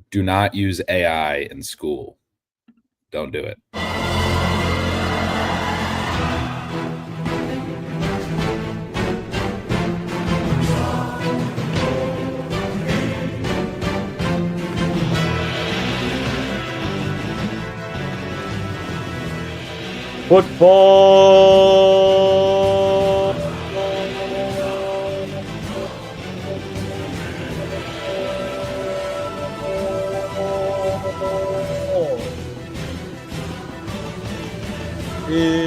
Do not use AI in school. Don't do it. Football is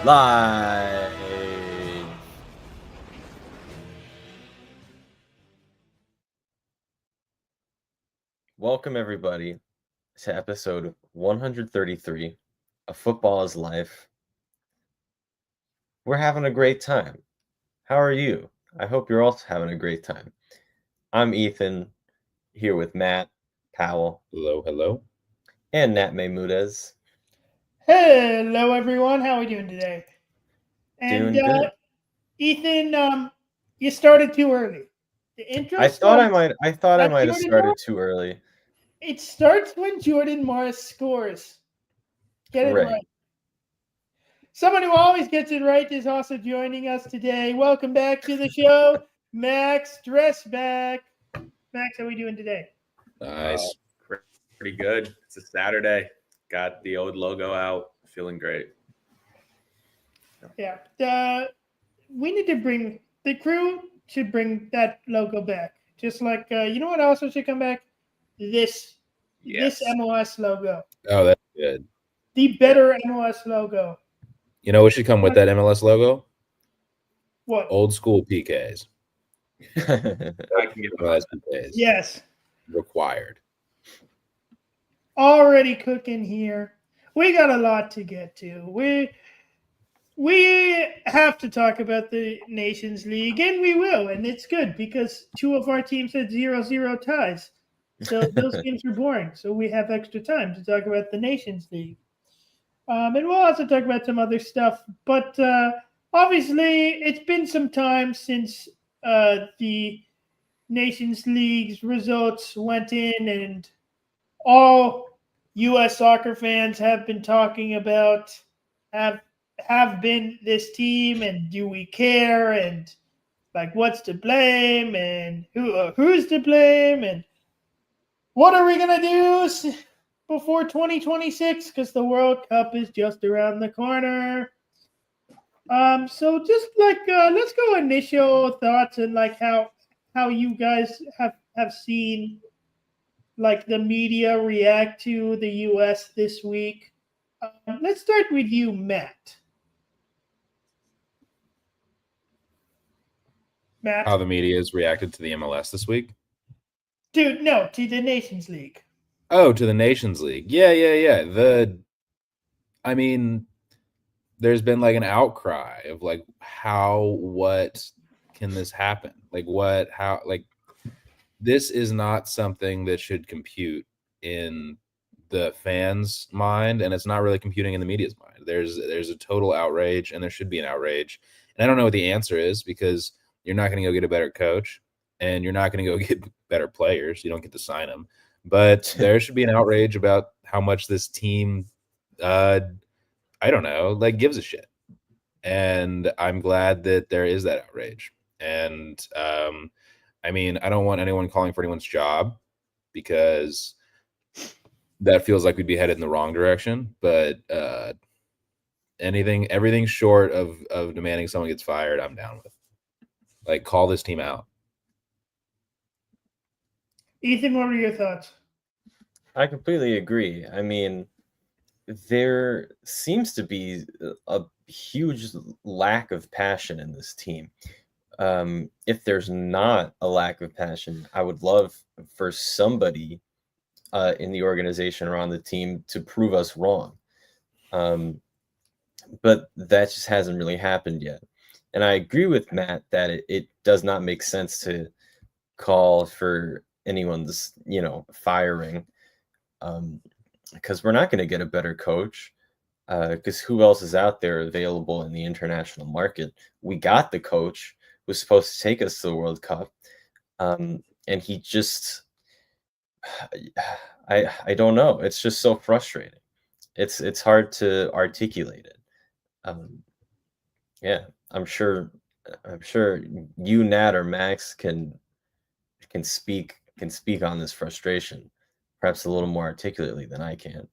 live. Welcome, everybody, to episode 133 of Football is Life. We're having a great time. How are you? I hope you're also having a great time. I'm Ethan, here with Matt Powell. Hello, hello. And Nat Mahmoudez. Hello, everyone. How are we doing today? And doing good. Ethan, you started too early. The intro. I thought I might have started too early. It starts when Jordan Marsch scores. Get it right. Someone who always gets it right is also joining us today. Welcome back to the show, Max Dresbach. Max, how are we doing today? Nice. Pretty good. It's a Saturday. Got the old logo out. Feeling great. Yeah. We need to bring the crew should bring that logo back. Just like you know what also should come back? This MLS logo. Oh, that's good. The better MLS logo. You know what should come with that MLS logo? What? Old school PKs. I can get MLS PKs. Yes. Required. Already cooking here. We got a lot to get to. We have to talk about the Nations League, and we will, and it's good because two of our teams had 0-0 ties. So those games are boring. So we have extra time to talk about the Nations League. And we'll also talk about some other stuff. But obviously, it's been some time since the Nations League's results went in, and all U.S. soccer fans have been talking about have been this team, and do we care, and like what's to blame, and who's to blame, and what are we gonna do before 2026, because the World Cup is just around the corner. So just like let's go initial thoughts and like how you guys have seen like the media react to the U.S. this week. Let's start with you, Matt. How the media has reacted to the MLS this week? To the Nations League. Oh, to the Nations League. Yeah. I mean, there's been like an outcry of like what can this happen? This is not something that should compute in the fans' mind, and it's not really computing in the media's mind. There's a total outrage, and there should be an outrage. And I don't know what the answer is, because you're not going to go get a better coach, and you're not going to go get better players. You don't get to sign them. But there should be an outrage about how much this team, I don't know, like gives a shit. And I'm glad that there is that outrage. And I mean, I don't want anyone calling for anyone's job, because that feels like we'd be headed in the wrong direction. But everything short of demanding someone gets fired, I'm down with. Like, call this team out. Ethan, what were your thoughts? I completely agree. I mean, there seems to be a huge lack of passion in this team. If there's not a lack of passion, I would love for somebody in the organization or on the team to prove us wrong. But that just hasn't really happened yet. And I agree with Matt that it does not make sense to call for anyone's, firing, because we're not going to get a better coach, because who else is out there available in the international market? We got the coach was supposed to take us to the World Cup. And he just, I don't know. It's just so frustrating. It's hard to articulate it. Yeah, I'm sure you, Nat, or Max can speak on this frustration, perhaps a little more articulately than I can.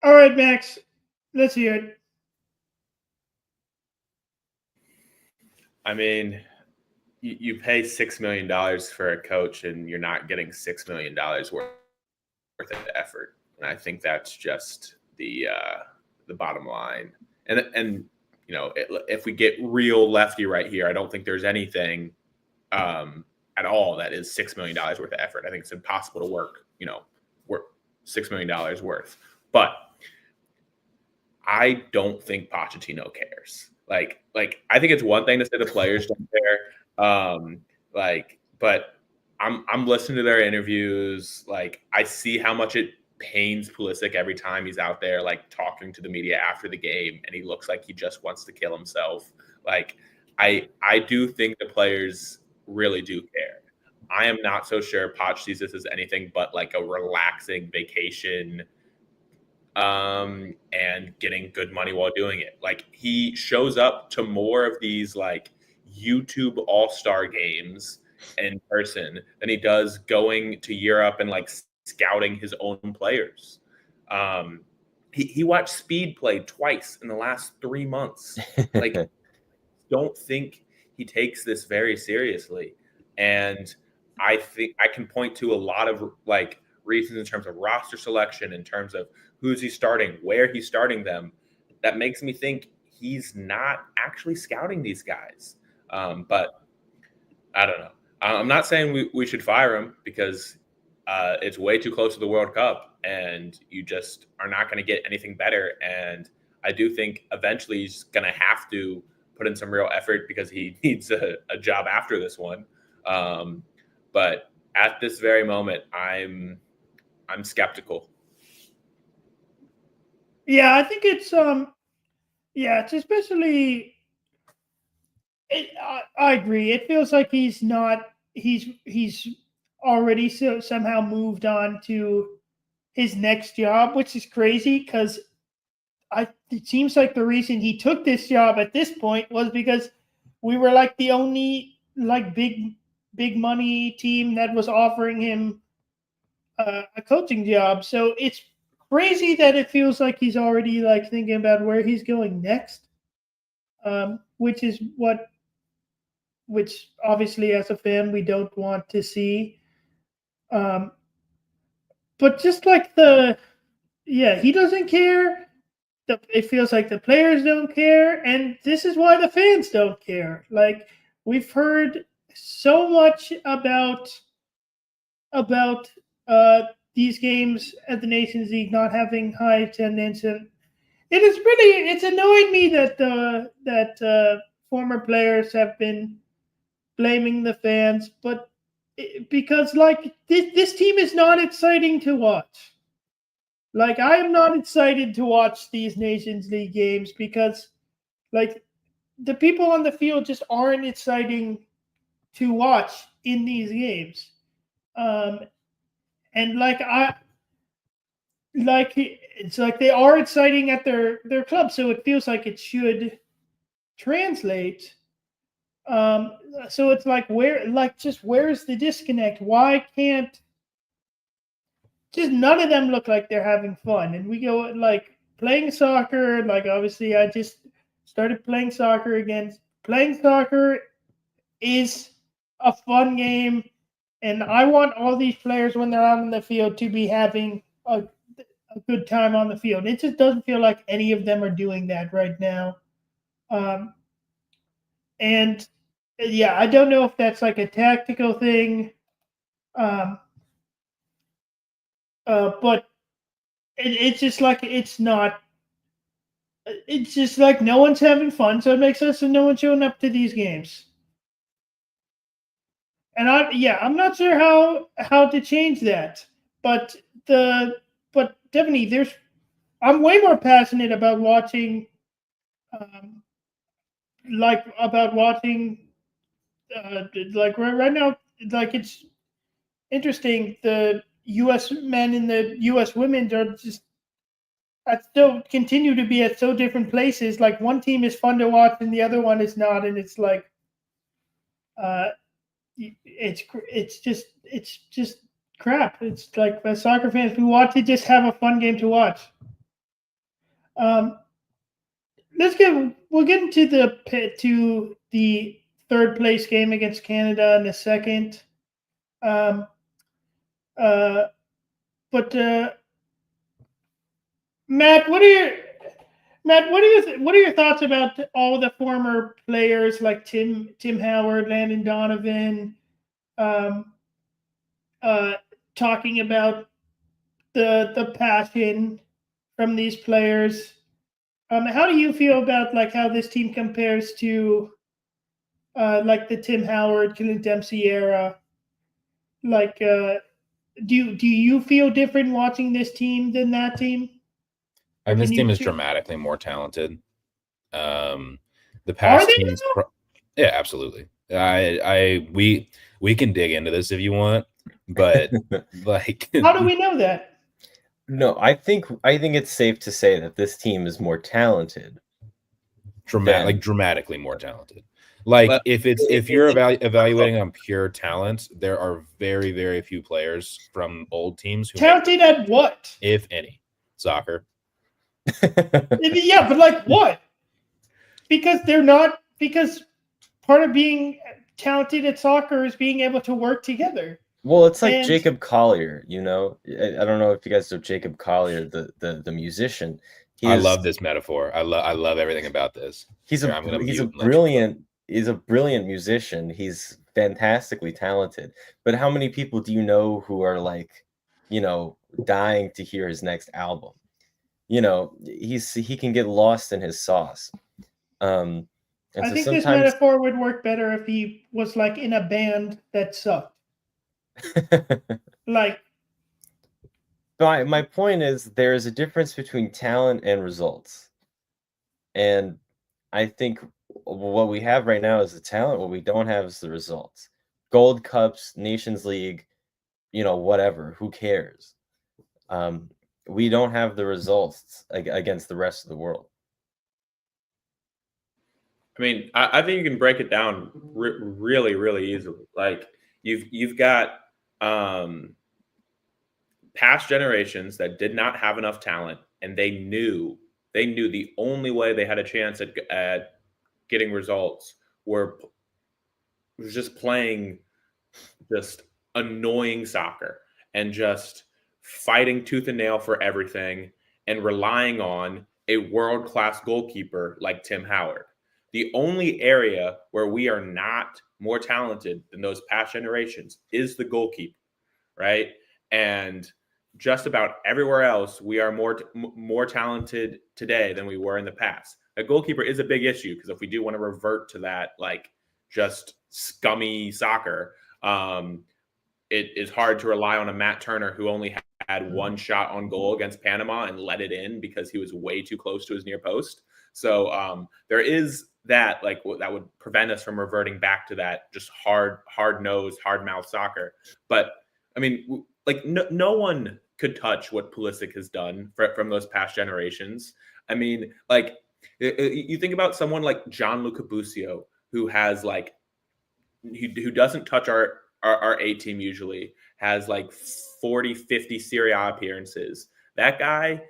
All right, Max, let's hear it. I mean, you pay $6 million for a coach, and you're not getting $6 million worth of effort. And I think that's just the bottom line. And you know, if we get real lefty right here, I don't think there's anything at all that is $6 million worth of effort. I think it's impossible to work $6 million worth. But I don't think Pochettino cares. Like I think it's one thing to say the players don't care. But I'm listening to their interviews. Like, I see how much it pains Pulisic every time he's out there, like, talking to the media after the game, and he looks like he just wants to kill himself. Like, I do think the players really do care. I am not so sure Poch sees this as anything but like a relaxing vacation, and getting good money while doing it. Like, he shows up to more of these like YouTube all-star games in person than he does going to Europe and like scouting his own players. He watched Speed play twice in the last 3 months. Like, don't think he takes this very seriously. And I think I can point to a lot of like reasons in terms of roster selection, in terms of who's he starting, where he's starting them, that makes me think he's not actually scouting these guys. But I don't know. I'm not saying we should fire him, because it's way too close to the World Cup, and you just are not going to get anything better. And I do think eventually he's going to have to put in some real effort, because he needs a job after this one. But at this very moment, I'm skeptical. Yeah, I think it's it's especially. I agree. It feels like he's already somehow moved on to his next job, which is crazy, because it seems like the reason he took this job at this point was because we were like the only like big money team that was offering him a coaching job. So it's crazy that it feels like he's already like thinking about where he's going next, which obviously as a fan we don't want to see. But just like he doesn't care. It feels like the players don't care, and this is why the fans don't care. Like, we've heard so much about these games at the Nations League not having high attendance, and it's annoyed me that former players have been blaming the fans, but because like this team is not exciting to watch. Like, I am not excited to watch these Nations League games, because like the people on the field just aren't exciting to watch in these games. And it's like they are exciting at their club, so it feels like it should translate. So it's like, where's the disconnect? Why can't just none of them look like they're having fun? And we go like playing soccer. Like, obviously, I just started playing soccer again. Playing soccer is a fun game, and I want all these players, when they're out in the field, to be having a good time on the field. It just doesn't feel like any of them are doing that right now. And yeah, I don't know if that's like a tactical thing. But it's just like it's just like no one's having fun, so it makes sense that no one's showing up to these games. And I'm not sure how to change that. But definitely I'm way more passionate about watching like about watching like right now, like it's interesting. The U.S. men and the U.S. women are just still continue to be at so different places. Like one team is fun to watch and the other one is not, and it's like, it's just crap. It's like as soccer fans, we want to just have a fun game to watch. Um, we'll get into the third place game against Canada in a second. But Matt, what are your thoughts about all the former players like Tim Howard, Landon Donovan, talking about the passion from these players? How do you feel about like how this team compares to like the Tim Howard, Clint Dempsey era? Like, do you feel different watching this team than that team? And this team is dramatically more talented. The Are past they teams, now? yeah, absolutely. We can dig into this if you want, but like, How do we know that? No, I think it's safe to say that this team is more talented. Dramatically more talented. Like But if you're evaluating on pure talent, there are very, very few players from old teams who Talented at what? if any, soccer. Yeah, but like what? Because they're not. Because part of being talented at soccer is being able to work together. Well, it's like Jacob Collier, you know. I don't know if you guys know Jacob Collier, the musician. I love this metaphor. I love everything about this. He's a brilliant musician. He's fantastically talented. But how many people do you know who are like, you know, dying to hear his next album? You know, he can get lost in his sauce. And I think this metaphor would work better if he was like in a band that sucked. Like, my point is there is a difference between talent and results. And I think what we have right now is the talent. What we don't have is the results. Gold Cups, Nations League, you know, whatever. Who cares? We don't have the results against the rest of the world. I mean, I think you can break it down really, really easily. Like you've got past generations that did not have enough talent, and they knew the only way they had a chance at getting results was just playing just annoying soccer and just fighting tooth and nail for everything and relying on a world-class goalkeeper like Tim Howard. The only area where we are not more talented than those past generations is the goalkeeper, right? And just about everywhere else, we are more talented today than we were in the past. A goalkeeper is a big issue because if we do want to revert to that, like just scummy soccer, it is hard to rely on a Matt Turner who only had one shot on goal against Panama and let it in because he was way too close to his near post. So there is that, like, that would prevent us from reverting back to that just hard-nosed, hard-mouthed soccer. But I mean, like, no one could touch what Pulisic has done from those past generations. I mean, like, you think about someone like Gianluca Busio, who has like, who doesn't touch our A team usually, has like 40, 50 Serie A appearances. That guy,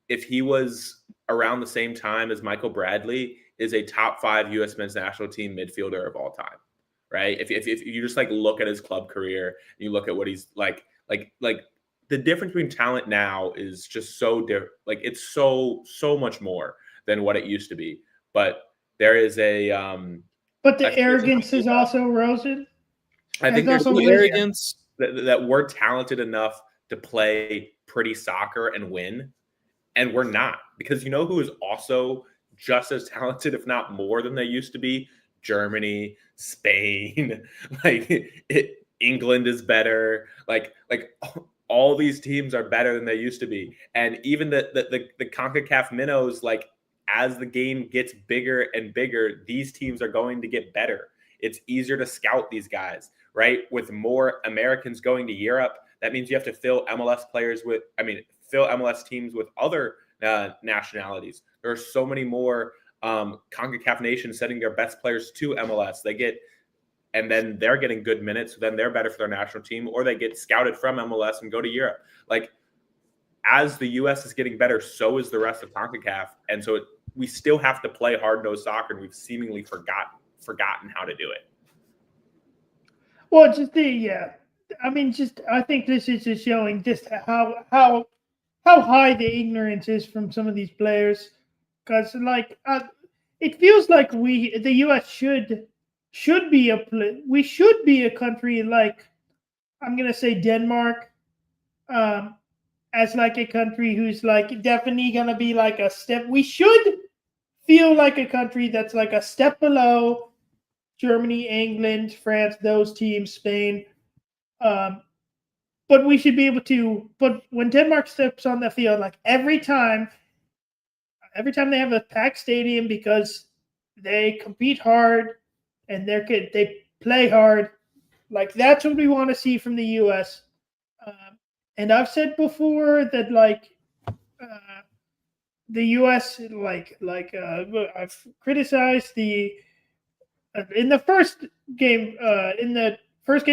if he was around the same time as Michael Bradley, is a top 5 U.S. men's national team midfielder of all time, right? If you just like look at his club career, and you look at what he's like the difference between talent now is just so different. Like, it's so much more than what it used to be. But there is but the arrogance is also risen. I think there's some arrogance that we're talented enough to play pretty soccer and win, and we're not. Because you know who is also just as talented, if not more than they used to be? Germany, Spain, England is better. Like all these teams are better than they used to be. And even the CONCACAF minnows, like, as the game gets bigger and bigger, these teams are going to get better. It's easier to scout these guys, right? With more Americans going to Europe, that means you have to fill MLS teams with other nationalities. There are so many more CONCACAF nations sending their best players to MLS. And then they're getting good minutes. So then they're better for their national team, or they get scouted from MLS and go to Europe. Like, as the U.S. is getting better, so is the rest of CONCACAF. And so we still have to play hard-nosed soccer, and we've seemingly forgotten how to do it. Well, I think this is just showing just how high the ignorance is from some of these players. Because, it feels like the U.S. should be a country like, I'm going to say Denmark, as like a country who's like definitely going to be like a step. We should feel like a country that's like a step below Germany, England, France, those teams, Spain. But we should be able to, but when Denmark steps on the field, like every time they have a packed stadium because they compete hard and they play hard, like that's what we want to see from the U.S. And I've said before that the U.S. I've criticized in the first game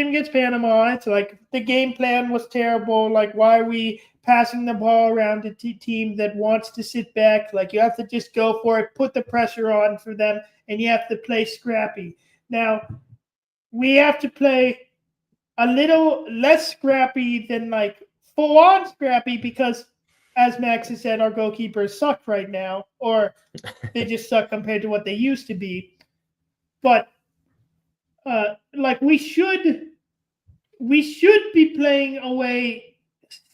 against Panama. It's like the game plan was terrible. Like, why are we passing the ball around to a team that wants to sit back? Like, you have to just go for it, put the pressure on for them, and you have to play scrappy. Now, we have to play a little less scrappy than like full-on scrappy because, as Max has said, our goalkeepers suck right now, or they just suck compared to what they used to be. But we should be playing a way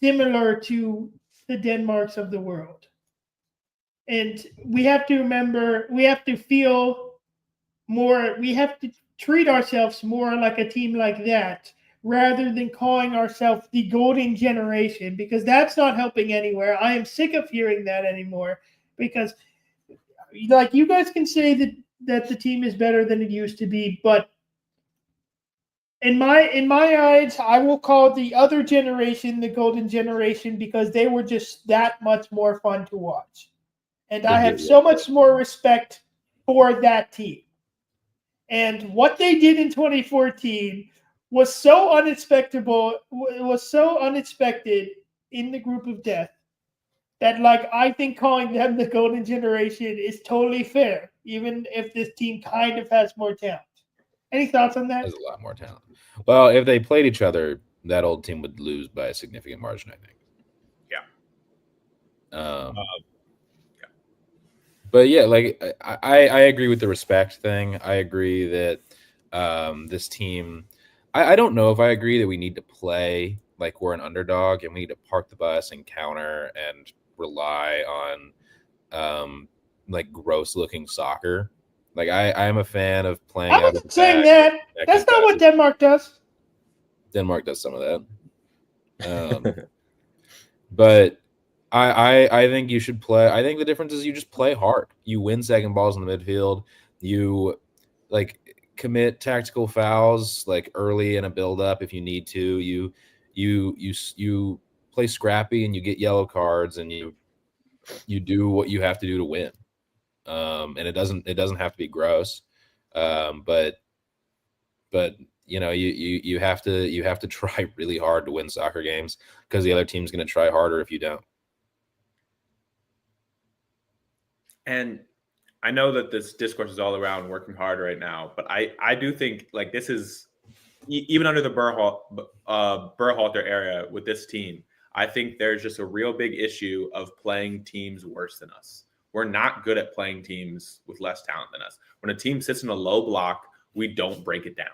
similar to the Denmarks of the world. And we have to remember, we have to feel more, we have to treat ourselves more like a team like that, rather than calling ourselves the golden generation, because that's not helping anywhere. I am sick of hearing that anymore, because like, you guys can say that the team is better than it used to be, but in my eyes, I will call the other generation the golden generation, because they were just that much more fun to watch. And I have so much more respect for that team. And what they did in 2014 was so unexpected in the group of death that, like, I think calling them the golden generation is totally fair, even if this team kind of has more talent. Any thoughts on that? There's a lot more talent. Well, if they played each other, that old team would lose by a significant margin, I think. Yeah. But yeah, like I agree with the respect thing. I agree that this team, I don't know if I agree that we need to play like we're an underdog and we need to park the bus and counter and rely on like gross looking soccer. Like I'm a fan of playing. I wasn't saying that. That's not what Denmark does. Denmark does some of that. But I think you should play. I think the difference is you just play hard. You win second balls in the midfield. You like commit tactical fouls like early in a build up if you need to. You play scrappy and you get yellow cards and you do what you have to do to win. And it doesn't have to be gross. But you know, you have to try really hard to win soccer games, because the other team's going to try harder if you don't. And I know that this discourse is all around working hard right now, but I do think like this is even under the Berhalter era with this team. I think there's just a real big issue of playing teams worse than us. We're not good at playing teams with less talent than us. When a team sits in a low block, we don't break it down.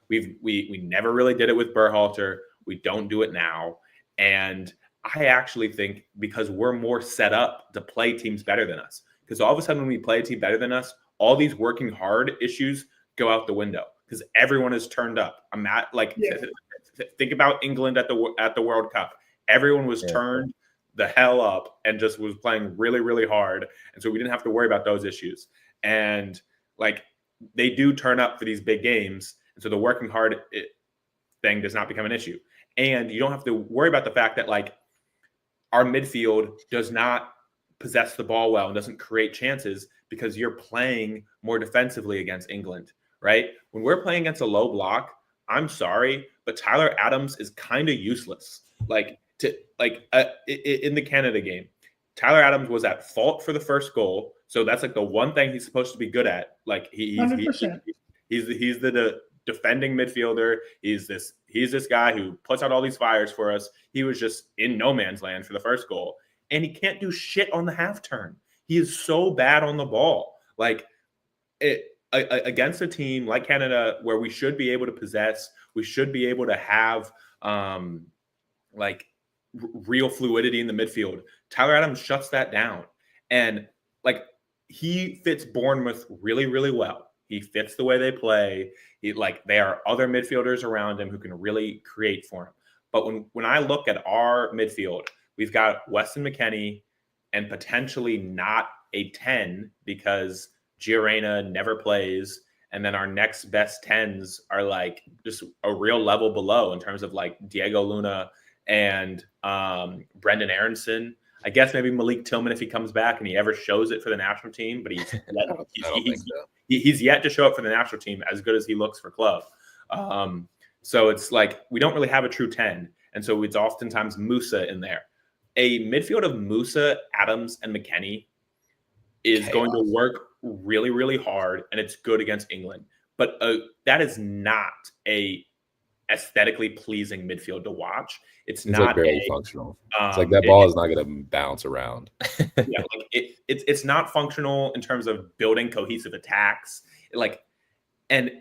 We never really did it with Berhalter. We don't do it now. And I actually think because we're more set up to play teams better than us. Because all of a sudden when we play a team better than us, all these working hard issues go out the window because everyone is turned up. Think about England at the World Cup. Everyone was turned. the hell up and just was playing really, really hard. And so we didn't have to worry about those issues. And like they do turn up for these big games. And so the working hard thing does not become an issue. And you don't have to worry about the fact that like our midfield does not possess the ball well and doesn't create chances because you're playing more defensively against England, right? When we're playing against a low block, I'm sorry, but Tyler Adams is kind of useless. In the Canada game, Tyler Adams was at fault for the first goal, so that's like the one thing he's supposed to be good at. Like he's the defending midfielder. He's this guy who puts out all these fires for us. He was just in no man's land for the first goal, and he can't do shit on the half turn. He is so bad on the ball. Like against a team like Canada, where we should be able to possess, we should be able to have real fluidity in the midfield. Tyler Adams shuts that down, and like he fits Bournemouth really, really well. He fits the way they play. There are other midfielders around him who can really create for him. But when I look at our midfield, we've got Weston McKennie and potentially not a 10 because Giorena never plays. And then our next best 10s are like just a real level below in terms of like Diego Luna and Brendan Aronson. I guess maybe Malik Tillman if he comes back and he ever shows it for the national team, but he's yet to show up for the national team as good as he looks for club. So it's like we don't really have a true 10. And so it's oftentimes Musa in there. A midfield of Musa, Adams, and McKennie is going to work really, really hard, and it's good against England. But that is not a aesthetically pleasing midfield to watch. It's not very functional. It's like that ball is not going to bounce around. Yeah, like it's not functional in terms of building cohesive attacks. And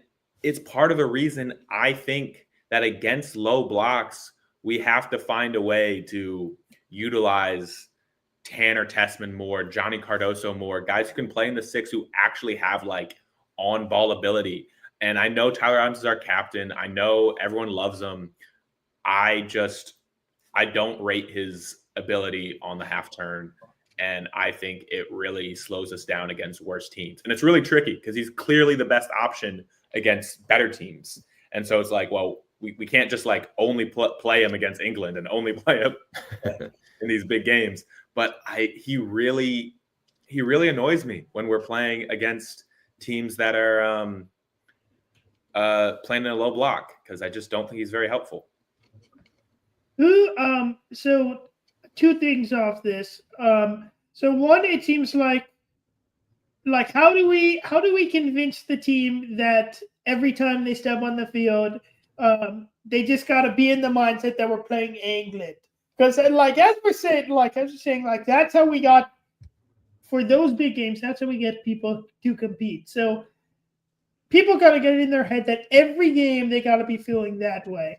it's part of the reason I think that against low blocks, we have to find a way to utilize Tanner Tessman more, Johnny Cardoso more, guys who can play in the six who actually have like on ball ability. And I know Tyler Adams is our captain. I know everyone loves him. I don't rate his ability on the half turn. And I think it really slows us down against worse teams. And it's really tricky because he's clearly the best option against better teams. And so it's like, well, we can't just like only play him against England and only play him in these big games. But he really annoys me when we're playing against teams that are playing in a low block because I just don't think he's very helpful. So two things off this. So one, it seems like how do we convince the team that every time they step on the field, they just got to be in the mindset that we're playing England? Because as we're saying, that's how we got for those big games. That's how we get people to compete. So people got to get it in their head that every game they got to be feeling that way.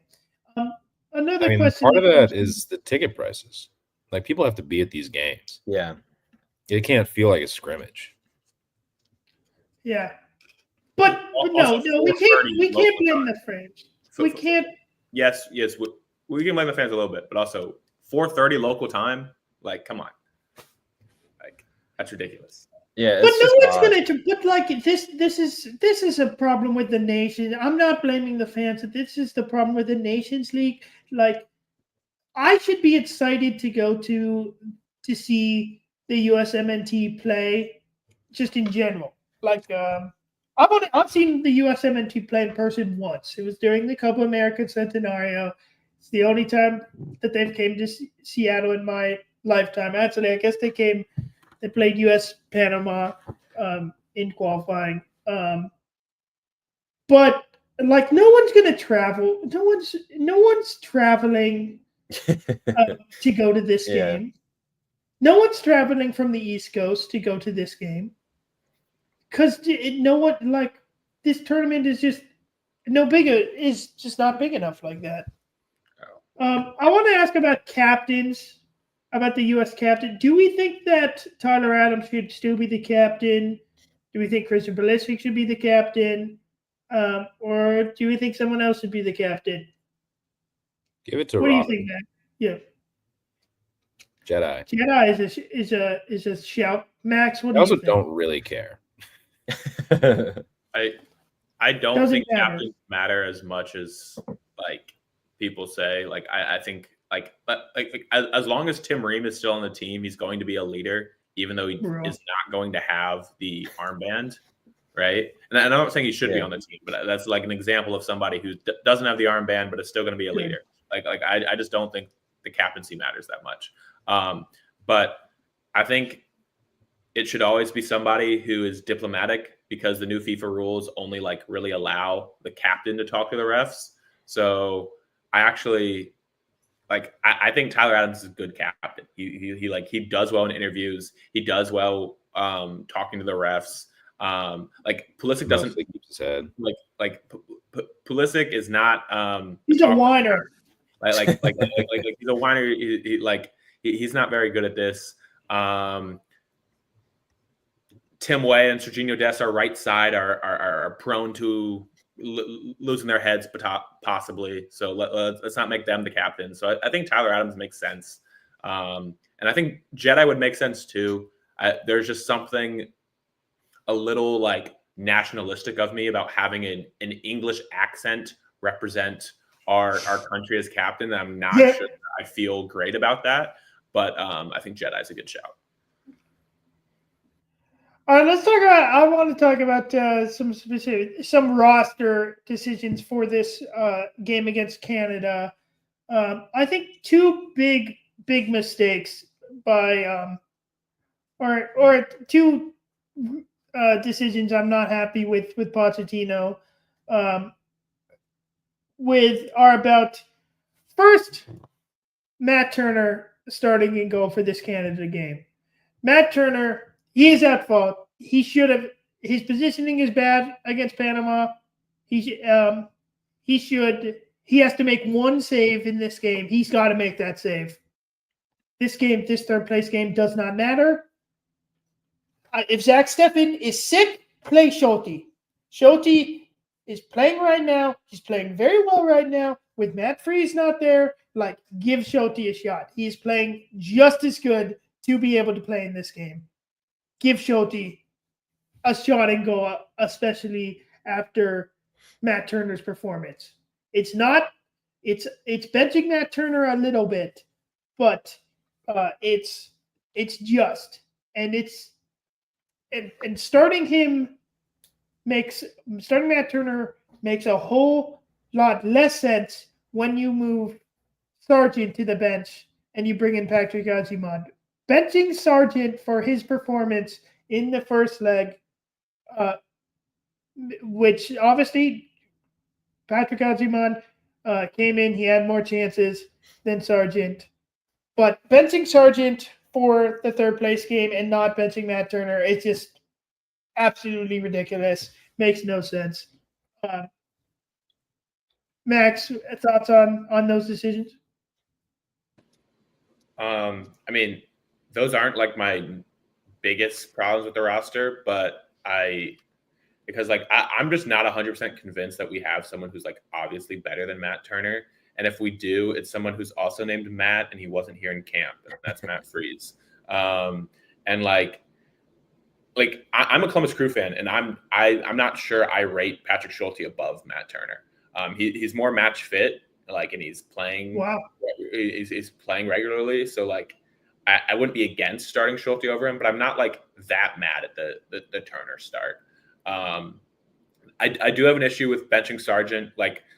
Another question. Part of that is the ticket prices. Like people have to be at these games. Yeah, it can't feel like a scrimmage. Yeah, but no, we can't blame the fans. We can't. Yes, we can blame the fans a little bit, but also 4:30 local time. Like, come on, like that's ridiculous. Yeah, but no one's going to. But like this is a problem with the nation. I'm not blaming the fans. This is the problem with the Nations League. Like, I should be excited to go to see the USMNT play, just in general. Like, I've seen the USMNT play in person once. It was during the Copa America Centenario. It's the only time that they've came to Seattle in my lifetime. Actually, I guess they played US Panama in qualifying. But like no one's gonna travel. No one's traveling to go to this game. No one's traveling from the East Coast to go to this game. Because this tournament is just not big enough like that. I want to ask about captains, about the U.S. captain. Do we think that Tyler Adams should still be the captain? Do we think Christian Pulisic should be the captain? Or do we think someone else should be the captain? Give it to What Rob. do you think, Matt? Yeah. Jedi. Jedi is a shout. Max, what I do also you think? don't really care. I don't Doesn't think matter. captains matter as much as like people say. Like I think as long as Tim Ream is still on the team, he's going to be a leader, even though he Bro. is not going to have the armband, right? And I'm not saying he should be Yeah. on the team, but that's like an example of somebody who doesn't have the armband, but is still going to be a leader. I just don't think the captaincy matters that much. But I think it should always be somebody who is diplomatic, because the new FIFA rules only like really allow the captain to talk to the refs. So I actually I think Tyler Adams is a good captain. He does well in interviews. He does well talking to the refs. Pulisic doesn't Mostly keeps his head. Pulisic is not He's a whiner. He's a whiner. He's not very good at this. Tim Way and Serginho Dest, our right side, are prone to losing their heads, possibly. So let's not make them the captain. So I think Tyler Adams makes sense, and I think Jedi would make sense too. There's just something a little like nationalistic of me about having an English accent represent our country as captain. I'm not sure that I feel great about that, but I think Jedi is a good shout. All right, let's talk about. I want to talk about some roster decisions for this game against Canada. I think two big mistakes by or two decisions I'm not happy with Pochettino. Are about first, Matt Turner starting in goal for this Canada game. Matt Turner. He is at fault. He should have. His positioning is bad against Panama. He has to make one save in this game. He's got to make that save. This third place game does not matter. If Zach Steffen is sick, play Schulte. Schulte is playing right now. He's playing very well right now. With Matt Freese not there, give Schulte a shot. He is playing just as good to be able to play in this game. Give Schulte a shot and go, especially after Matt Turner's performance. It's benching Matt Turner a little bit, but it's just, and starting Matt Turner makes a whole lot less sense when you move Sargent to the bench and you bring in Patrick Azimand. Benching Sargent for his performance in the first leg, which obviously Patrick Azimand came in, he had more chances than Sargent. But benching Sargent for the third place game and not benching Matt Turner, it's just absolutely ridiculous. Makes no sense. Max, thoughts on those decisions? I mean, those aren't like my biggest problems with the roster, but I'm just not 100% convinced that we have someone who's like obviously better than Matt Turner. And if we do, it's someone who's also named Matt and he wasn't here in camp. And that's Matt Freese. I'm a Columbus Crew fan, and I'm not sure I rate Patrick Schulte above Matt Turner. He's more match fit, and he's playing. Wow. He's playing regularly, so I wouldn't be against starting Schulte over him, but I'm not that mad at the Turner start. I do have an issue with benching Sargent.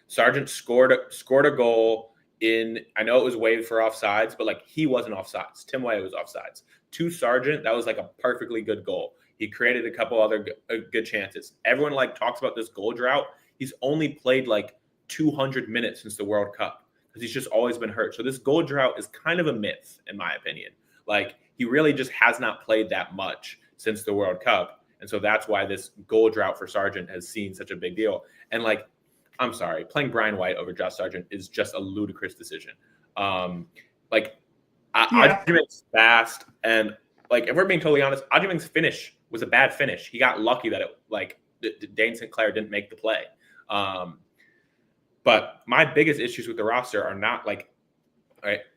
Sargent scored a goal in. I know it was waived for offsides, but he wasn't offsides. Tim Way was offsides. To Sargent, that was a perfectly good goal. He created a couple other good chances. Everyone talks about this goal drought. He's only played 200 minutes since the World Cup because he's just always been hurt. So this goal drought is kind of a myth, in my opinion. He really just has not played that much since the World Cup. And so that's why this goal drought for Sargent has seen such a big deal. And I'm sorry, playing Brian White over Josh Sargent is just a ludicrous decision. Ajiming's fast, and if we're being totally honest, Ajiming's finish was a bad finish. He got lucky that Dane Sinclair didn't make the play. But my biggest issues with the roster are not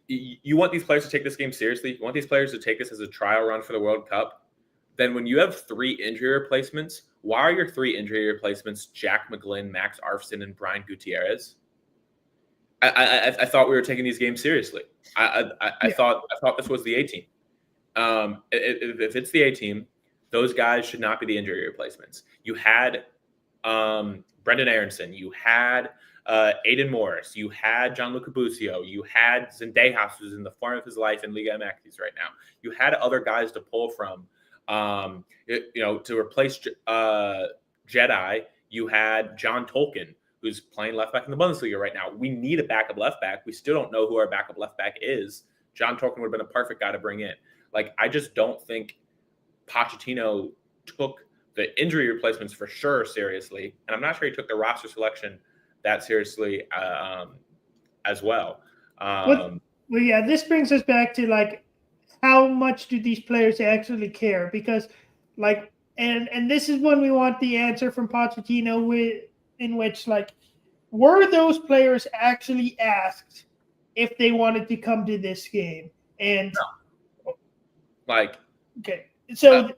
you want these players to take this game seriously. You want these players to take this as a trial run for the World Cup. Then when you have 3 injury replacements, why are your 3 injury replacements Jack McGlynn, Max Arfson, and Brian Gutierrez? I thought we were taking these games seriously. I thought this was the A team. If it's the A team, those guys should not be the injury replacements. You had Brendan Aronson, you had Aiden Morris, you had Gianluca Busio, you had Zendejas, who's in the form of his life in Liga MX right now. You had other guys to pull from, to replace Jedi. You had John Tolkien, who's playing left back in the Bundesliga right now. We need a backup left back. We still don't know who our backup left back is. John Tolkien would have been a perfect guy to bring in. Like, I just don't think Pochettino took the injury replacements for sure seriously, and I'm not sure he took the roster selection that seriously as well. Well, yeah, this brings us back to like, how much do these players actually care? Because like, and this is when we want the answer from Pochettino, in which like, were those players actually asked if they wanted to come to this game? And no. Like, okay, so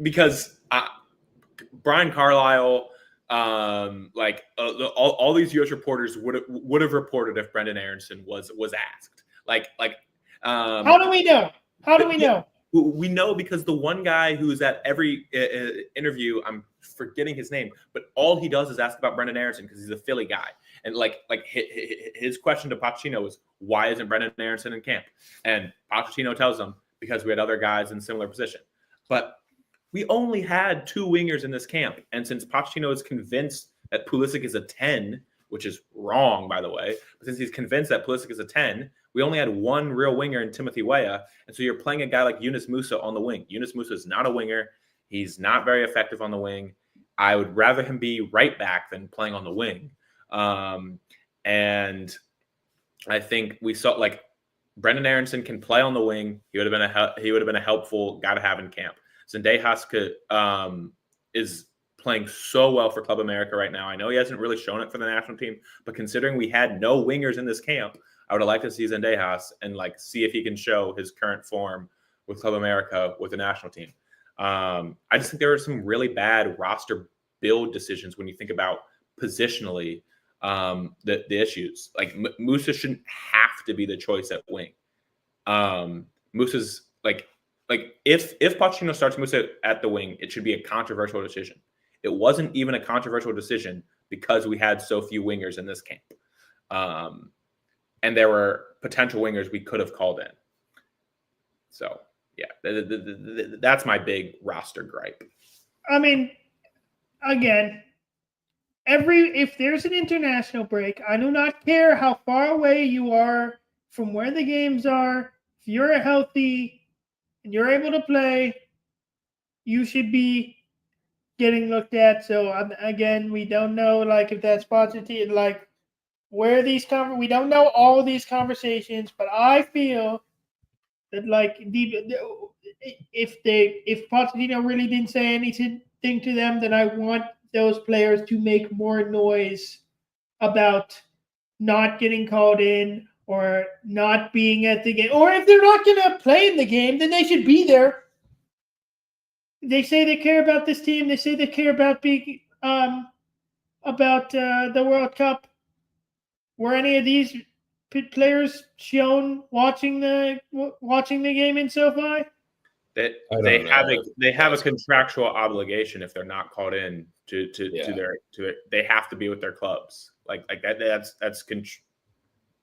because Brian Carlisle, all these U.S. reporters would have reported if Brendan Aronson was asked. How do we know? How do we know? We know because the one guy who's at every interview, I'm forgetting his name, but all he does is ask about Brendan Aronson because he's a Philly guy. And his question to Pochettino was, why isn't Brendan Aronson in camp? And Pochettino tells him, because we had other guys in similar position. But we only had 2 wingers in this camp. And since Pochettino is convinced that Pulisic is a 10, which is wrong, by the way, but since he's convinced that Pulisic is a 10, we only had 1 real winger in Timothy Weah. And so you're playing a guy like Yunus Musa on the wing. Yunus Musa is not a winger. He's not very effective on the wing. I would rather him be right back than playing on the wing. And I think we saw like Brendan Aronson can play on the wing. He would have been a helpful guy to have in camp. Zendejas is playing so well for Club America right now. I know he hasn't really shown it for the national team, but considering we had no wingers in this camp, I would have liked to see Zendejas and see if he can show his current form with Club America with the national team. I just think there are some really bad roster build decisions when you think about positionally the issues. Like Musa shouldn't have to be the choice at wing. Musa's if Pochettino starts Musa at the wing, it should be a controversial decision. It wasn't even a controversial decision because we had so few wingers in this camp. And there were potential wingers we could have called in. So, yeah, that's my big roster gripe. I mean, again, if there's an international break, I do not care how far away you are from where the games are. If you're healthy and you're able to play, you should be getting looked at. So again, we don't know if that's positive, where these we don't know all these conversations, but I feel that if Pochettino really didn't say anything to them, then I want those players to make more noise about not getting called in or not being at the game. Or if they're not going to play in the game, then they should be there. They say they care about this team. They say they care about being about the World Cup. Were any of these players shown watching the game in SoFi? They have a contractual obligation if they're not called in to they have to be with their clubs.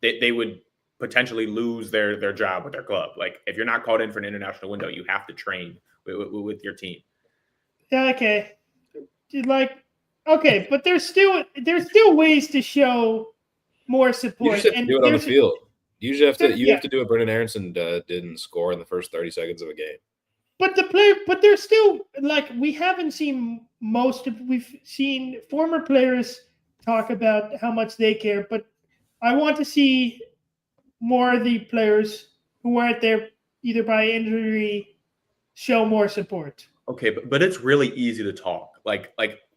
They would potentially lose their job with their club. Like if you're not called in for an international window, you have to train with your team. Yeah, okay. But there's still ways to show more support. You just have to do it on the field. You have to do what Brendan Aronson didn't score in the first 30 seconds of a game. But there's still we haven't seen we've seen former players talk about how much they care, but I want to see more of the players who weren't there either by injury show more support. Okay, but it's really easy to talk.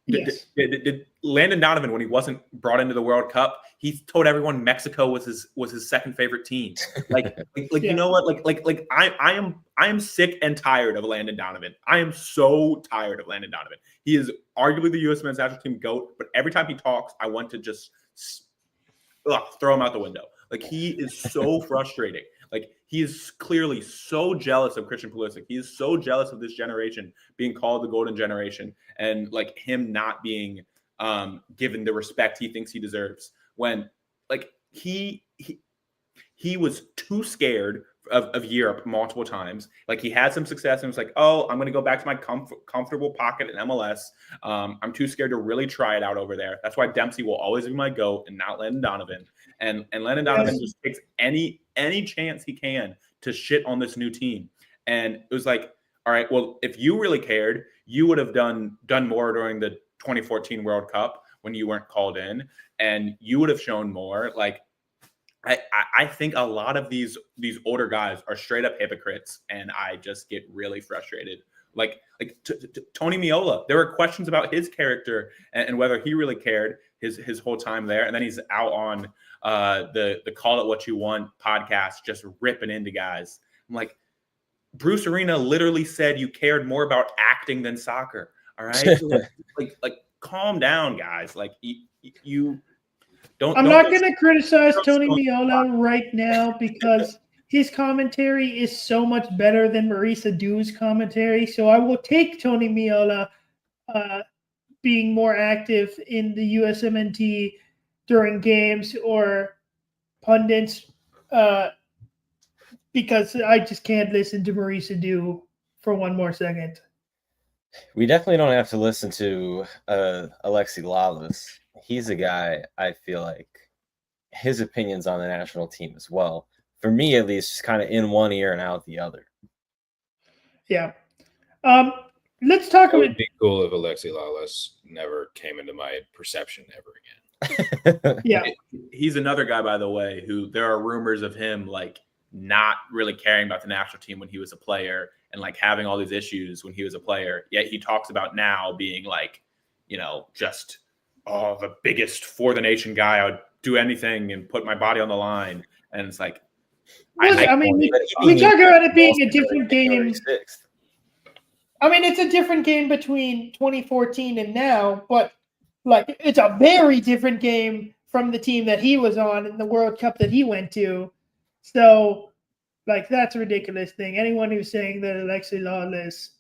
Did Landon Donovan, when he wasn't brought into the World Cup, he told everyone Mexico was his second favorite team. Like you know what? Like I am sick and tired of Landon Donovan. I am so tired of Landon Donovan. He is arguably the U.S. men's national team GOAT, but every time he talks, I want to just throw him out the window. Like, he is so frustrating. Like, he is clearly so jealous of Christian Pulisic. He is so jealous of this generation being called the golden generation, and like him not being given the respect he thinks he deserves, when like he was too scared of Europe multiple times. Like, he had some success and was like, oh, I'm going to go back to my comfortable pocket in MLS. I'm too scared to really try it out over there. That's why Dempsey will always be my GOAT and not Landon Donovan. And Landon Donovan just takes any chance he can to shit on this new team. And it was like, all right, well, if you really cared, you would have done more during the 2014 World Cup when you weren't called in, and you would have shown more. Like, I think a lot of these older guys are straight up hypocrites, and I just get really frustrated. Like Tony Meola, there were questions about his character and whether he really cared his whole time there, and then he's out on the Call It What You Want podcast just ripping into guys. I'm like, Bruce Arena literally said you cared more about acting than soccer. All right, like calm down, guys. Like, you. I'm not going to criticize Tony Meola right now because his commentary is so much better than Marisa Dew's commentary. So I will take Tony Meola being more active in the USMNT during games or pundits because I just can't listen to Marisa Dew for one more second. We definitely don't have to listen to Alexi Lalas. He's a guy, I feel like his opinions on the national team as well, for me at least, kind of in one ear and out the other. Yeah. Let's talk about. It would be cool if Alexi Lalas never came into my perception ever again. Yeah. He's another guy, by the way, who there are rumors of him like not really caring about the national team when he was a player, and like having all these issues when he was a player. Yet he talks about now being like, you know, just the biggest for the nation guy. I would do anything and put my body on the line. And it's like, I mean, we talk about it being a different game. I mean, it's a different game between 2014 and now, but like, it's a very different game from the team that he was on in the World Cup that he went to. So, like, that's a ridiculous thing. Anyone who's saying that Alexi Lalas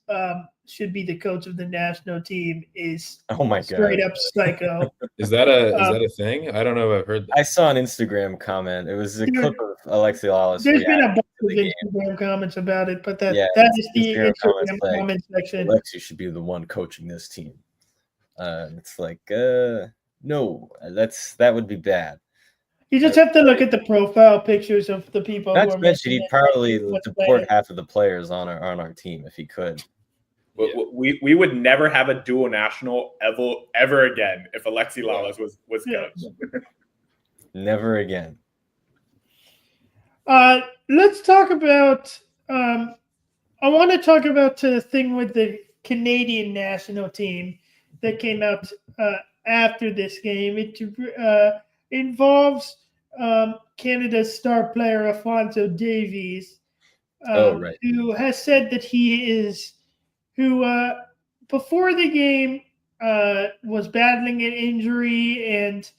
should be the coach of the national team is straight up psycho. Is that a thing? I don't know if I've heard that. I saw an Instagram comment. It was a clip of Alexi Lalas. There's been a bunch of Instagram comments about it, but that is the Instagram comment section. Alexi should be the one coaching this team. It's like, no, that would be bad. You just have to look at the profile pictures of the people. Not to mention, he'd probably deport half of the players on our team if he could. We would never have a dual national ever again if Alexi Lalas was coach. Never again. Let's talk about. I want to talk about the thing with the Canadian national team that came out after this game. It involves Canada's star player Alphonso Davies, who has said that who before the game was battling an injury, and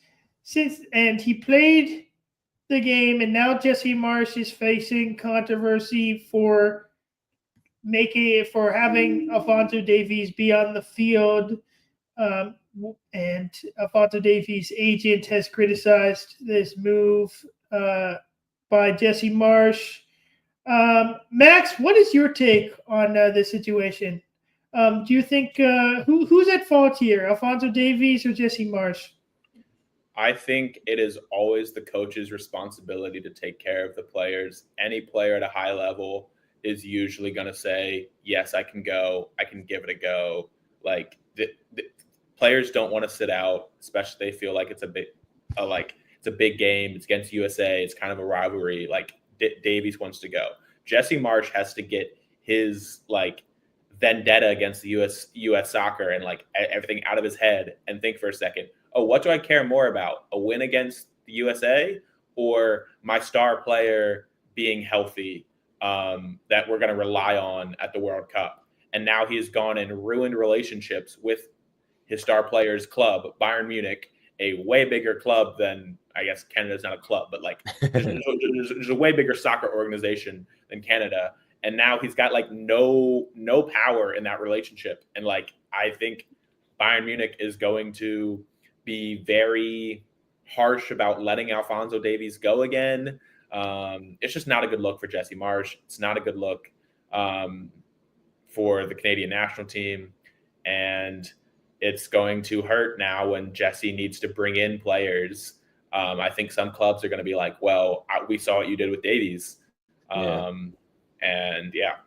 he played the game, and now Jesse Marsch is facing controversy for having Alphonso Davies be on the field. And Alphonso Davies' agent has criticized this move by Jesse Marsch. Max, what is your take on this situation? Do you think who's at fault here, Alphonso Davies or Jesse Marsch? I think it is always the coach's responsibility to take care of the players. Any player at a high level is usually going to say, yes, I can go. I can give it a go. Like, the players don't want to sit out, especially if they feel like it's a big game. It's against USA. It's kind of a rivalry. Like, Davies wants to go. Jesse Marsch has to get his vendetta against the US soccer and like everything out of his head and think for a second, oh, what do I care more about? A win against the USA or my star player being healthy that we're going to rely on at the World Cup? And now he's gone and ruined relationships with his star player's club, Bayern Munich, a way bigger club than, I guess Canada's not a club, but like there's a way bigger soccer organization than Canada. And now he's got like no power in that relationship. And like, I think Bayern Munich is going to be very harsh about letting Alphonso Davies go again. It's just not a good look for Jesse Marsch. It's not a good look for the Canadian national team. And it's going to hurt now when Jesse needs to bring in players. I think some clubs are going to be like, well, we saw what you did with Davies. And yeah.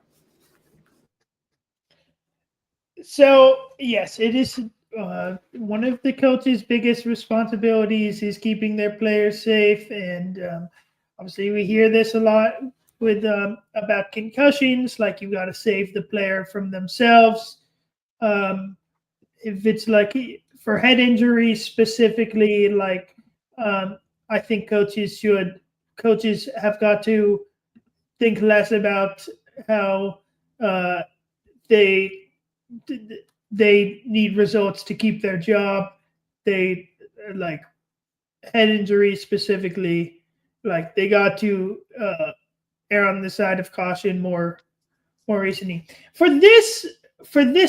So, yes, it is one of the coach's biggest responsibilities is keeping their players safe. And obviously we hear this a lot with about concussions, like you got to save the player from themselves. If it's like for head injuries specifically, like I think coaches have got to think less about how they need results to keep their job. They like head injuries specifically, like they got to err on the side of caution more recently. For this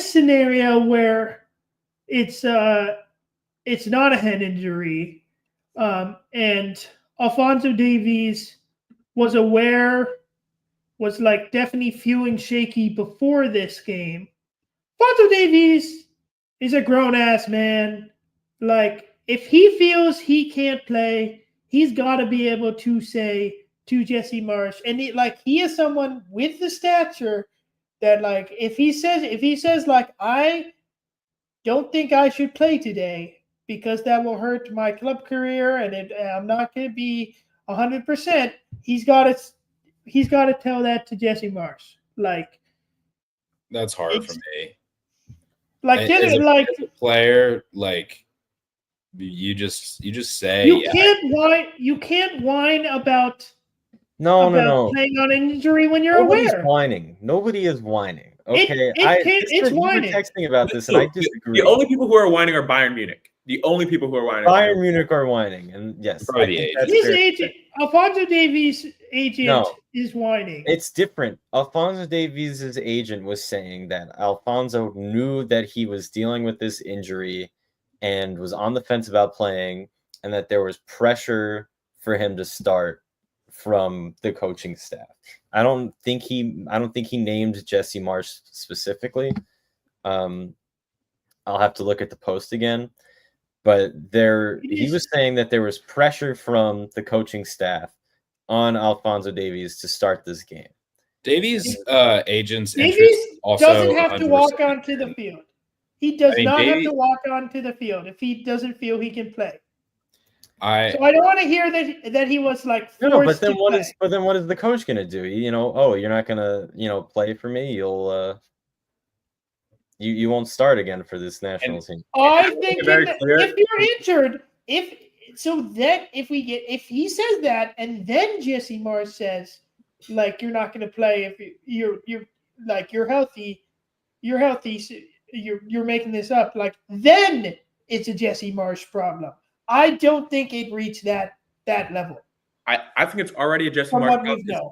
scenario where it's not a head injury, and Alphonso Davies was like definitely feeling shaky before this game. Alphonso Davies is a grown-ass man. Like, if he feels he can't play, he's got to be able to say to Jesse Marsch, and he is someone with the stature that, like, if he says like, I don't think I should play today because that will hurt my club career and I'm not going to be 100%. He's got to tell that to Jesse Marsch. Like, that's hard for me. Like, as a player, like you just say you can't whine about no. playing on an injury when you're Nobody's aware. whining. Nobody is whining. Okay, it's whining. You were texting about this, and I disagree. The only people who are whining are Bayern Munich. The only people who are whining. Bayern Munich are whining, and yes, his agent, Alphonso Davies' agent, is whining. It's different. Alphonso Davies' agent was saying that Alphonso knew that he was dealing with this injury and was on the fence about playing, and that there was pressure for him to start from the coaching staff. I don't think he named Jesse Marsch specifically. I'll have to look at the post again. But he was saying that there was pressure from the coaching staff on Alphonso Davies to start this game. Davies' agents also doesn't have to walk onto the field. He does not have to walk onto the field if he doesn't feel he can play. So I don't want to hear that he was like forced but then what play. What is the coach gonna do? You're not gonna play for me. You'll you won't start again for this national team. I think if you're injured, if he says that and then Jesse Marsch says like you're not gonna play if you're healthy, you're making this up, like then it's a Jesse Marsch problem. I don't think it reached that level. I think it's already a Jesse Marsch problem.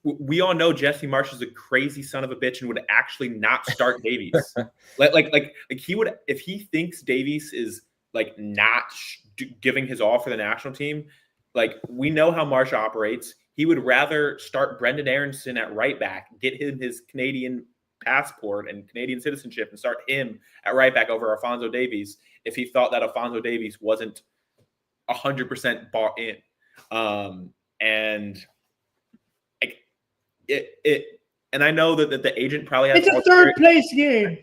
We all know Jesse Marsch is a crazy son of a bitch and would actually not start Davies. like he would, if he thinks Davies is like not giving his all for the national team. Like, we know how Marsch operates. He would rather start Brendan Aronson at right back, get him his Canadian passport and Canadian citizenship, and start him at right back over Alphonso Davies if he thought that Alphonso Davies wasn't 100% bought in. And and I know that the agent probably has. It's a third place game.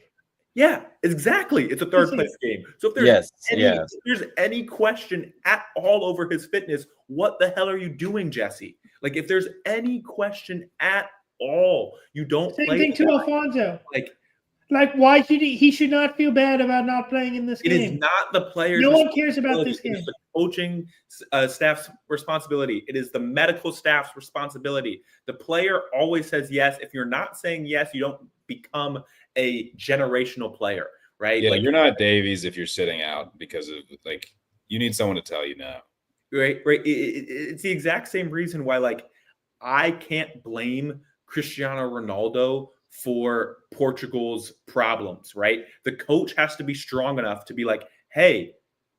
Yeah, exactly. It's a third place game. So if there's any question at all over his fitness, what the hell are you doing, Jesse? Like, if there's any question at all, you don't Same play. thing to Alphonso. Like, why should he should not feel bad about not playing in this It game? is not the players. No one cares about this It game. is the coaching staff's responsibility. It is the medical staff's responsibility. The player always says yes. If you're not saying yes, you don't become a generational player, right? Yeah, like, you're not Davies if you're sitting out because of like you need someone to tell you no. Right. It's the exact same reason why, like, I can't blame Cristiano Ronaldo for Portugal's problems, right? The coach has to be strong enough to be like, hey,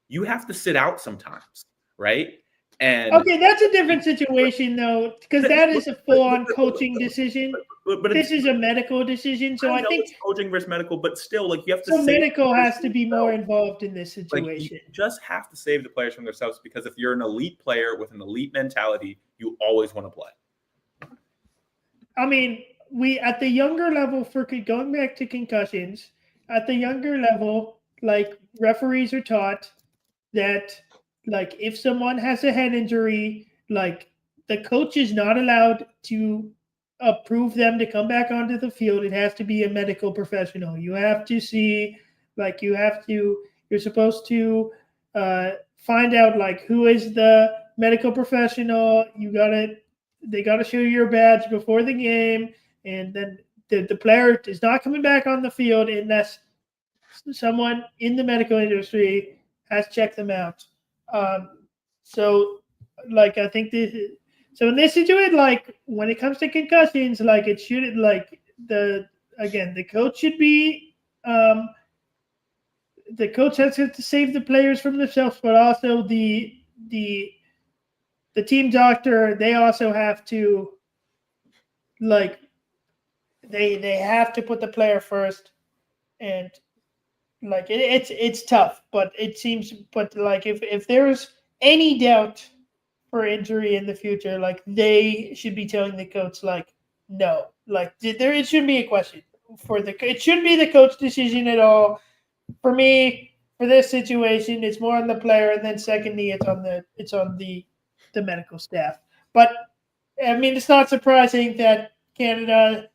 you have to sit out sometimes, right? And Okay, that's a different situation, though, because that is a full-on coaching decision. but This is a medical decision, so I think it's coaching versus medical, but still, like, you have to so. save Medical the has to be more themselves. involved in this Like, situation. you just have to save the players from themselves, because if you're an elite player with an elite mentality, you always want to play. I mean, we at the younger level, for going back to concussions, at the younger level, like, referees are taught that, like, if someone has a head injury, like, the coach is not allowed to approve them to come back onto the field. It has to be a medical professional. You have to see, like, you're supposed to find out, like, who is the medical professional. They gotta show you your badge before the game, and then the player is not coming back on the field unless someone in the medical industry has checked them out. So, like, I think so in this situation, like, when it comes to concussions, like, it should, like, the coach should be, the coach has to save the players from themselves, but also the team doctor, they also have to, like, they have to put the player first, and, like, it's tough, but it seems, but, like, if there's any doubt for injury in the future, like, they should be telling the coach, like, no, like, it shouldn't be a question it shouldn't be the coach decision at all. For me, for this situation, it's more on the player, and then secondly, it's on the medical staff. But I mean, it's not surprising that Canada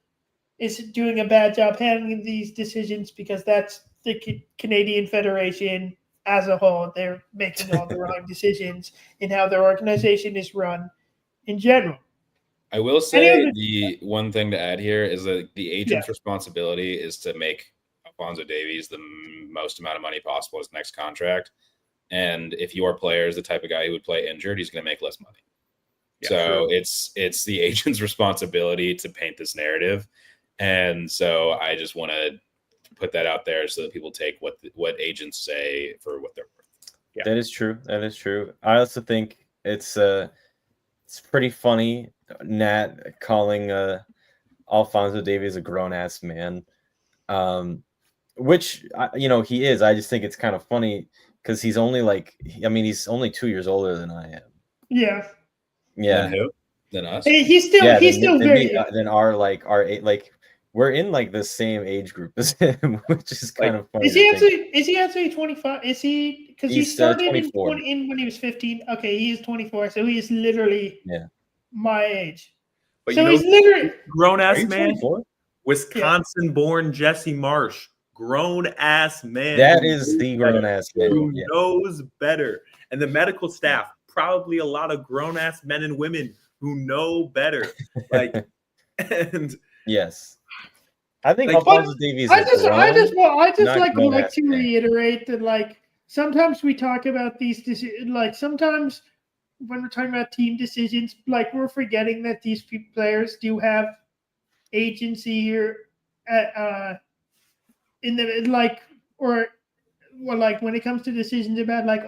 is doing a bad job handling these decisions, because that's the Canadian Federation as a whole. They're making all the wrong decisions in how their organization is run in general. I will say the one thing to add here is that the agent's responsibility is to make Alphonso Davies the most amount of money possible his next contract. And if your player is the type of guy who would play injured, he's going to make less money. Yeah, so true. It's the agent's responsibility to paint this narrative. And so I just want to put that out there so that people take what agents say for what they're worth. Yeah. That is true. That is true. I also think it's pretty funny, Nat calling Alphonso Davies a grown-ass man, which, he is. I just think it's kind of funny because he's only he's only 2 years older than I am. Yeah. Yeah. Than who? Than us? He's still very young. Than our we're in like the same age group as him, which is kind of funny. Is he actually 25? Is he, because he started when he was 15? Okay, he is 24, so he is literally my age. But so he's literally grown-ass man. Wisconsin-born Jesse Marsch. Grown-ass man. That is the grown-ass man. Who knows better. And the medical staff, probably a lot of grown-ass men and women who know better. And yes. I think Alphonso Davies. I just like to reiterate that, like, sometimes we talk about these decisions, like, sometimes when we're talking about team decisions, like, we're forgetting that these players do have agency here in the, like, like, when it comes to decisions about, like,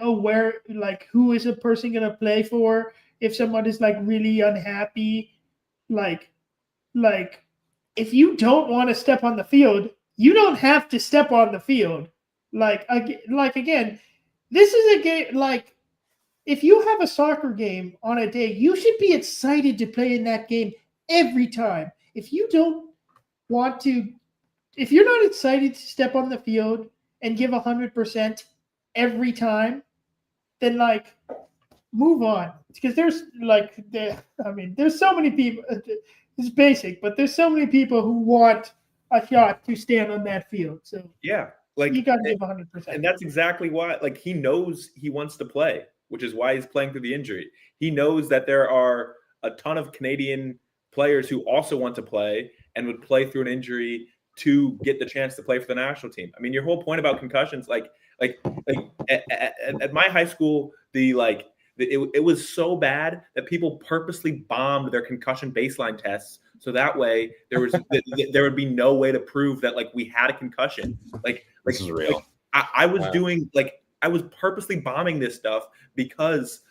who is a person going to play for if someone is, like, really unhappy, like if you don't want to step on the field, you don't have to step on the field. Like again, this is a game, like, if you have a soccer game on a day, you should be excited to play in that game every time. If you're not excited to step on the field and give 100% every time, then, like, move on. Because there's so many people. It's basic, but there's so many people who want a shot to stand on that field. So Yeah, like you got to give 100%. and that's exactly why. Like he knows he wants to play, which is why he's playing through the injury. He knows that there are a ton of Canadian players who also want to play and would play through an injury to get the chance to play for the national team. I mean, your whole point about concussions, like at my high school, it was so bad that people purposely bombed their concussion baseline tests so that way there would be no way to prove that like we had a concussion. This is real. I was doing I was purposely bombing this stuff because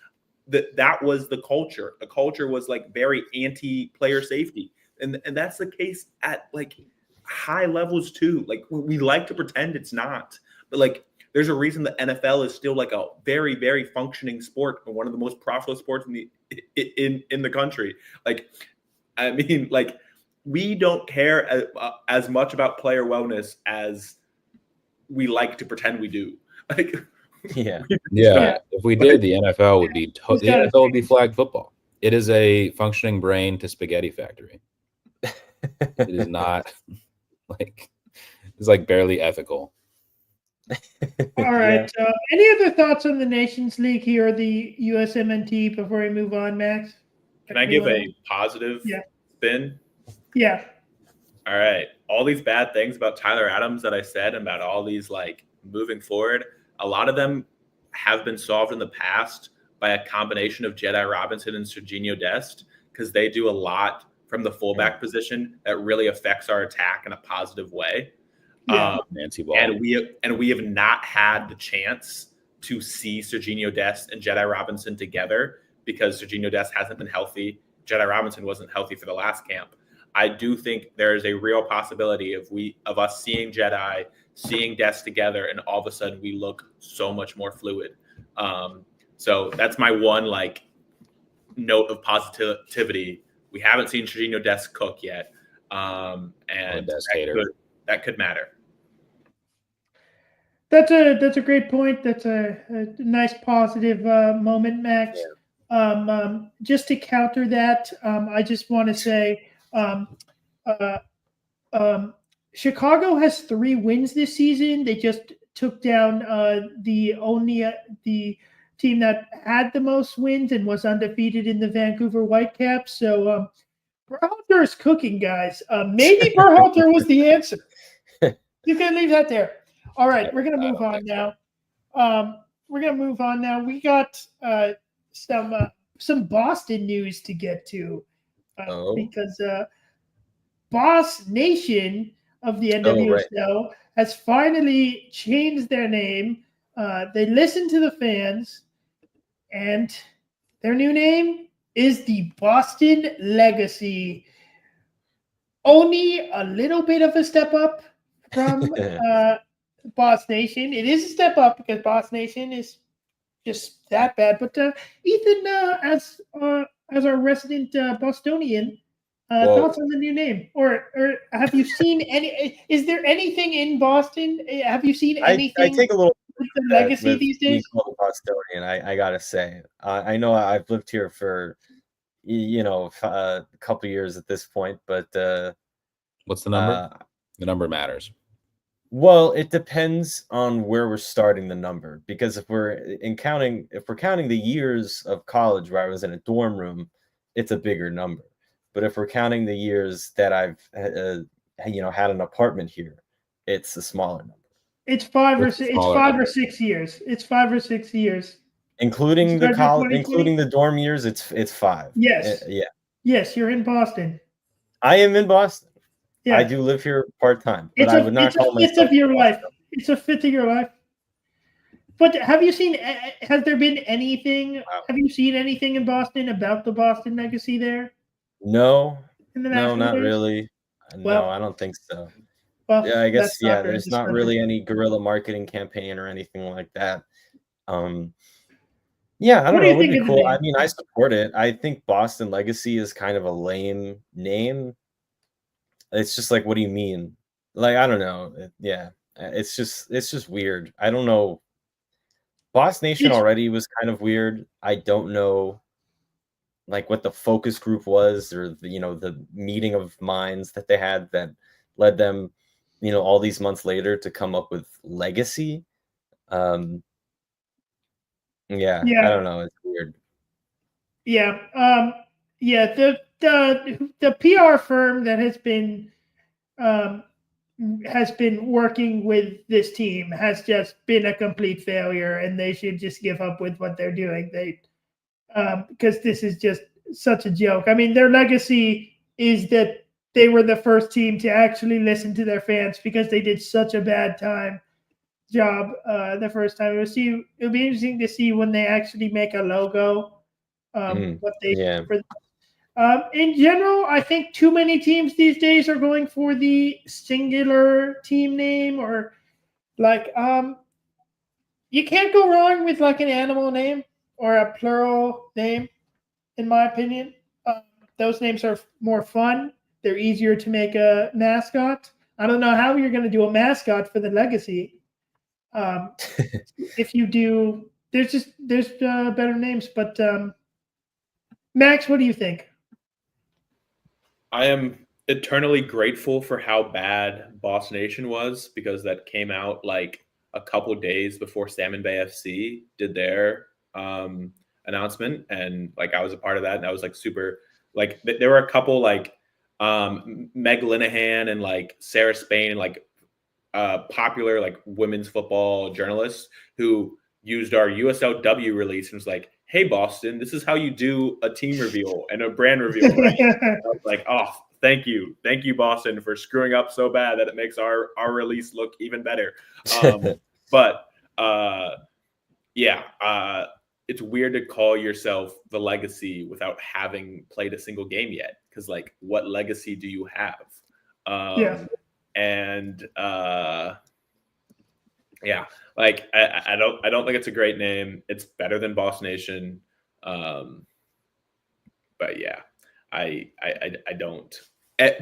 that was the culture. The culture was like very anti-player safety, and that's the case at like high levels too. Like we like to pretend it's not, but like there's a reason the NFL is still like a very, very functioning sport and one of the most profitable sports in the country. Like, I mean, like we don't care as much about player wellness as we like to pretend we do. Like, Yeah. If we did, the NFL would be the NFL would be flag football. It is a functioning brain to spaghetti factory. It is not like it's like barely ethical. All right. Any other thoughts on the Nations League here, or the USMNT, before we move on, Max? Can I give a positive spin? Yeah. All right. All these bad things about Tyler Adams that I said, and about all these like moving forward, a lot of them have been solved in the past by a combination of Jedi Robinson and Serginho Dest, because they do a lot from the fullback position that really affects our attack in a positive way. Nancy Ball. And we have not had the chance to see Serginho Dest and Jedi Robinson together because Serginho Dest hasn't been healthy. Jedi Robinson wasn't healthy for the last camp. I do think there is a real possibility of us seeing Jedi, seeing Dest together, and all of a sudden we look so much more fluid. So that's my one like note of positivity. We haven't seen Serginho Dest cook yet, and that could matter. That's a great point. That's a nice positive moment, Max. Yeah. Just to counter that, I just want to say Chicago has 3 wins this season. They just took down the team that had the most wins and was undefeated in the Vancouver Whitecaps. So Berhalter is cooking, guys. Maybe Berhalter was the answer. You can leave that there. All right, we're going to move on now. We got some Boston news to get to because Boss Nation of the NWSL has finally changed their name. They listened to the fans, and their new name is the Boston Legacy. Only a little bit of a step up from Boss Nation. It is a step up because Boss Nation is just that bad. But Ethan, as our resident Bostonian, thoughts on the new name, or have you seen any? Is there anything in Boston? Have you seen anything? I take a little with the legacy these days. Bostonian, I gotta say, I know I've lived here for a couple years at this point, but what's the number? The number matters. Well, it depends on where we're starting the number, because if we're counting the years of college where I was in a dorm room, it's a bigger number. But if we're counting the years that I've had an apartment here, it's a smaller number. It's 5 or 6. It's 5 or 6 years. It's 5 or 6 years, including the college, including the dorm years. It's 5. Yes. Yeah. Yes, you're in Boston. I am in Boston. Yeah. I do live here part time, but I would not call myself. It's a fifth of your life. It's a fifth of your life. But have you seen? Has there been anything? Wow. Have you seen anything in Boston about the Boston Legacy there? No, not really. Well, no, I don't think so. Well, yeah, I guess there's not really any guerrilla marketing campaign or anything like that. I don't know. It would be cool. I mean, I support it. I think Boston Legacy is kind of a lame name. It's just like, what do you mean? Like, I don't know. It's just weird. I don't know. Boss Nation already was kind of weird. I don't know, like, what the focus group was, or the meeting of minds that they had that led them, all these months later to come up with legacy. Yeah, I don't know. It's weird. Yeah. Yeah. The PR firm that has been working with this team has just been a complete failure, and they should just give up with what they're doing. Because this is just such a joke. I mean, their legacy is that they were the first team to actually listen to their fans because they did such a bad job the first time. It'll be interesting to see when they actually make a logo. What they Yeah. in general, I think too many teams these days are going for the singular team name, or like you can't go wrong with like an animal name or a plural name, in my opinion. Those names are more fun. They're easier to make a mascot. I don't know how you're going to do a mascot for the legacy. If you do, there's better names. But Max, what do you think? I am eternally grateful for how bad Boss Nation was, because that came out like a couple days before Salmon Bay FC did their announcement, and like I was a part of that, and I was like super like there were a couple like Meg Linehan and like Sarah Spain and like popular like women's football journalists who used our USLW release and was like, "Hey Boston, this is how you do a team reveal and a brand reveal." Right? I was like, "Oh, thank you Boston for screwing up so bad that it makes our release look even better." But it's weird to call yourself the legacy without having played a single game yet, because like, what legacy do you have? And like I don't think it's a great name. It's better than Boss Nation, but yeah, I don't.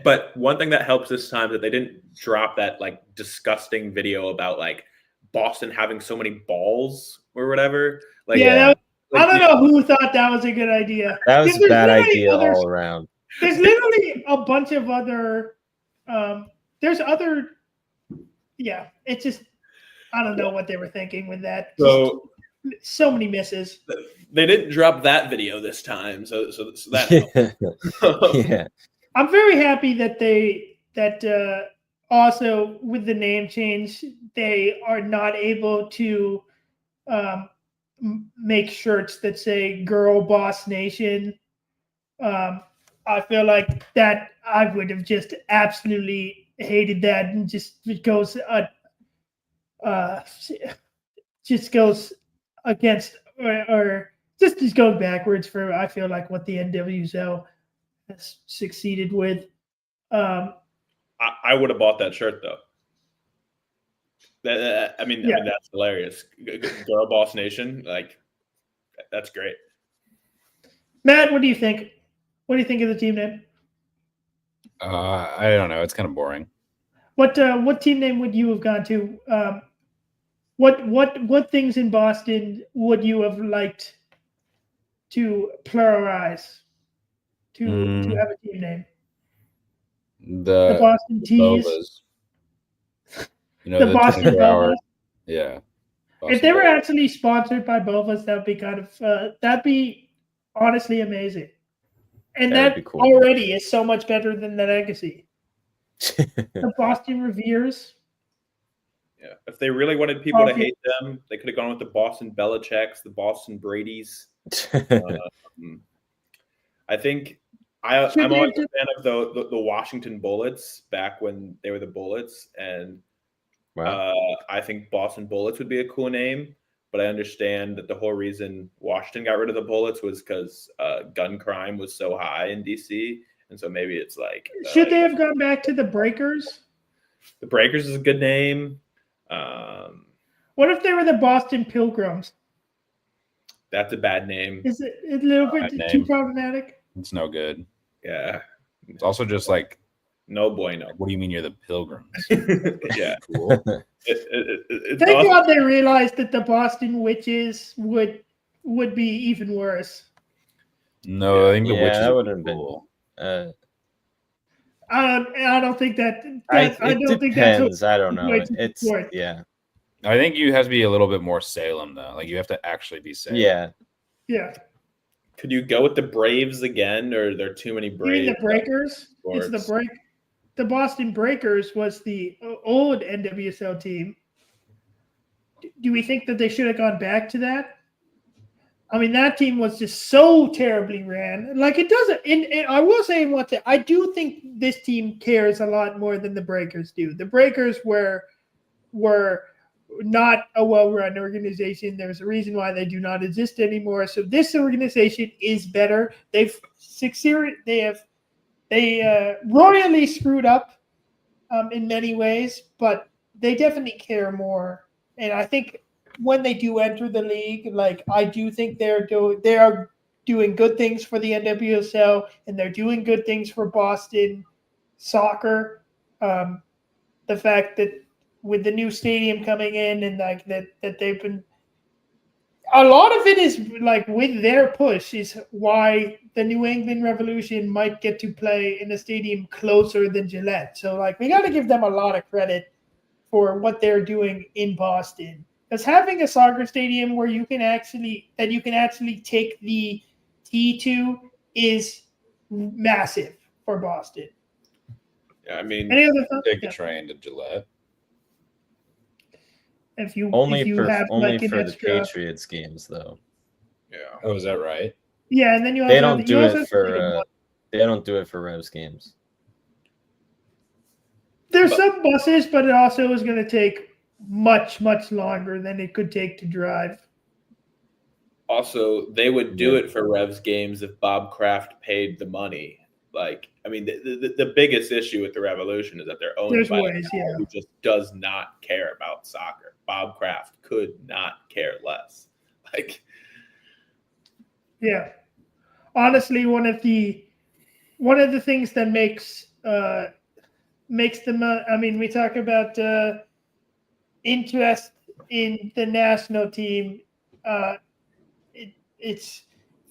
But one thing that helps this time is that they didn't drop that like disgusting video about like Boston having so many balls or whatever. Like, I don't know who thought that was a good idea. That was a bad idea all around. There's literally a bunch of other. There's other. Yeah, it's just I don't know what they were thinking with that. So many misses. They didn't drop that video this time, so that helped. Yeah. I'm very happy that also with the name change, they are not able to make shirts that say "Girl Boss Nation." I feel like that I would have just absolutely hated that, and just goes against or just goes backwards for I feel like what the NWSL has succeeded with. I would have bought that shirt though. I mean that's hilarious. Girl Boss Nation, like that's great. Matt, what do you think? What do you think of the team name? I don't know. It's kind of boring. What team name would you have gone to? What things in Boston would you have liked to pluralize to have a team name? The Boston Tees. Bovas. The Boston Bovas. Yeah. Boston if they were actually sponsored by Bovas, that'd be kind of that'd be honestly amazing. And that cool. Already is so much better than the legacy. The Boston Reveres. Yeah, if they really wanted people to hate them, they could have gone with the Boston Belichicks, the Boston Bradys. I think I'm always a fan of the Washington Bullets back when they were the Bullets, and I think Boston Bullets would be a cool name. But I understand that the whole reason Washington got rid of the Bullets was because gun crime was so high in DC, and so maybe it's like should they have gone back to the Breakers? The Breakers is a good name. What if they were the Boston Pilgrims? That's a bad name. Is it a little bit too problematic? It's no good. Yeah. It's also just like no bueno. What do you mean you're the Pilgrims? Yeah. Cool. Thank God they realized that the Boston Witches would be even worse. No, I think the Witches that would have cool. I don't think that. It I don't think that's depends. I don't know. way to It's support. yeah. I think you have to be a little bit more Salem though. Like you have to actually be Salem. Yeah. Yeah. Could you go with the Braves again, or are there too many Even Braves? the Breakers. It's the break. The Boston Breakers was the old NWSL team. Do we think that they should have gone back to that? I mean, that team was just so terribly ran. Like it doesn't. And I will say one thing. I do think this team cares a lot more than the Breakers do. The Breakers were not a well-run organization. There's a reason why they do not exist anymore. So this organization is better. They royally screwed up in many ways, but they definitely care more. And I think when they do enter the league, like I do think they are doing good things for the NWSL, and they're doing good things for Boston soccer. The fact that with the new stadium coming in and like that they've been, a lot of it is like with their push is why the New England Revolution might get to play in a stadium closer than Gillette. So like we got to give them a lot of credit for what they're doing in Boston. Because having a soccer stadium where you can actually take the T to is massive for Boston. Yeah, I mean, Any other thoughts? Take the train to Gillette. If you Only have for the Patriots games though. yeah. Oh, is that right? Yeah, and then you also They don't do it for Revs games. There's some buses, but it also is going to take much longer than it could take to drive. Also, they would do it for Revs games if Bob Kraft paid the money. Like, I mean, the biggest issue with the Revolution is that they're owned by a guy who just does not care about soccer. Bob Kraft could not care less. Like, yeah, honestly, one of the things that makes them. I mean, we talk about interest in the national team. It's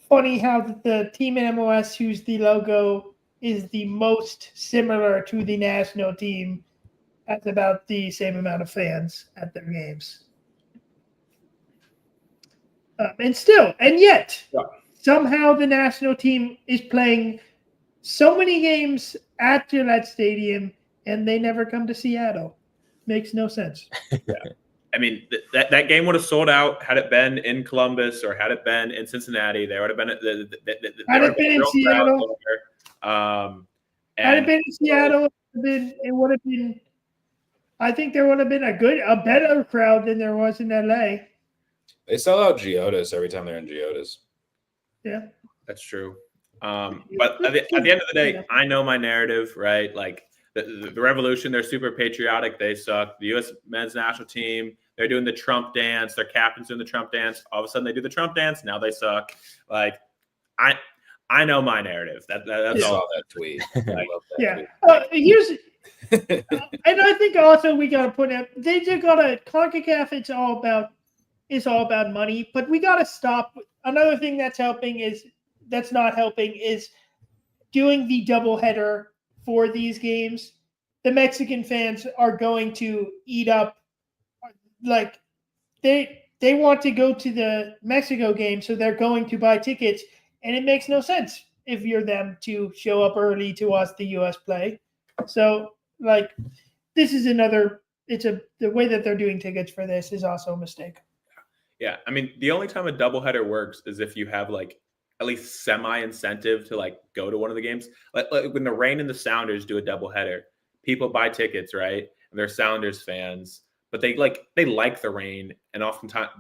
funny how the team in MLS whose the logo is the most similar to the national team has about the same amount of fans at their games. And yet, somehow the national team is playing so many games at Gillette Stadium, and they never come to Seattle. Makes no sense. Yeah. I mean, that game would have sold out had it been in Columbus or had it been in Cincinnati. There would have been had it been in Seattle. Had it been in Seattle, it would have been. I think there would have been a better crowd than there was in LA. They sell out Geodas every time they're in Geodas. Yeah, that's true. But at the end of the day, I know my narrative, right? Like the Revolution, they're super patriotic. They suck. The U.S. men's national team, they're doing the Trump dance. Their captain's doing the Trump dance. All of a sudden, they do the Trump dance. Now they suck. Like I know my narrative. That's all. I saw that tweet. I love that tweet. And I think also we got to put out. They just got to CONCACAF. It's all about money. But we got to stop. Another thing that's not helping is doing the doubleheader for these games. The Mexican fans are going to eat up. Like they want to go to the Mexico game, so they're going to buy tickets, and it makes no sense if you're them to show up early to watch the U.S. play. So, like, this is another. The way that they're doing tickets for this is also a mistake. Yeah, I mean, the only time a doubleheader works is if you have like at least semi-incentive to like go to one of the games. Like when the Reign and the Sounders do a doubleheader, people buy tickets, right? And they're Sounders fans, but they like the Reign, and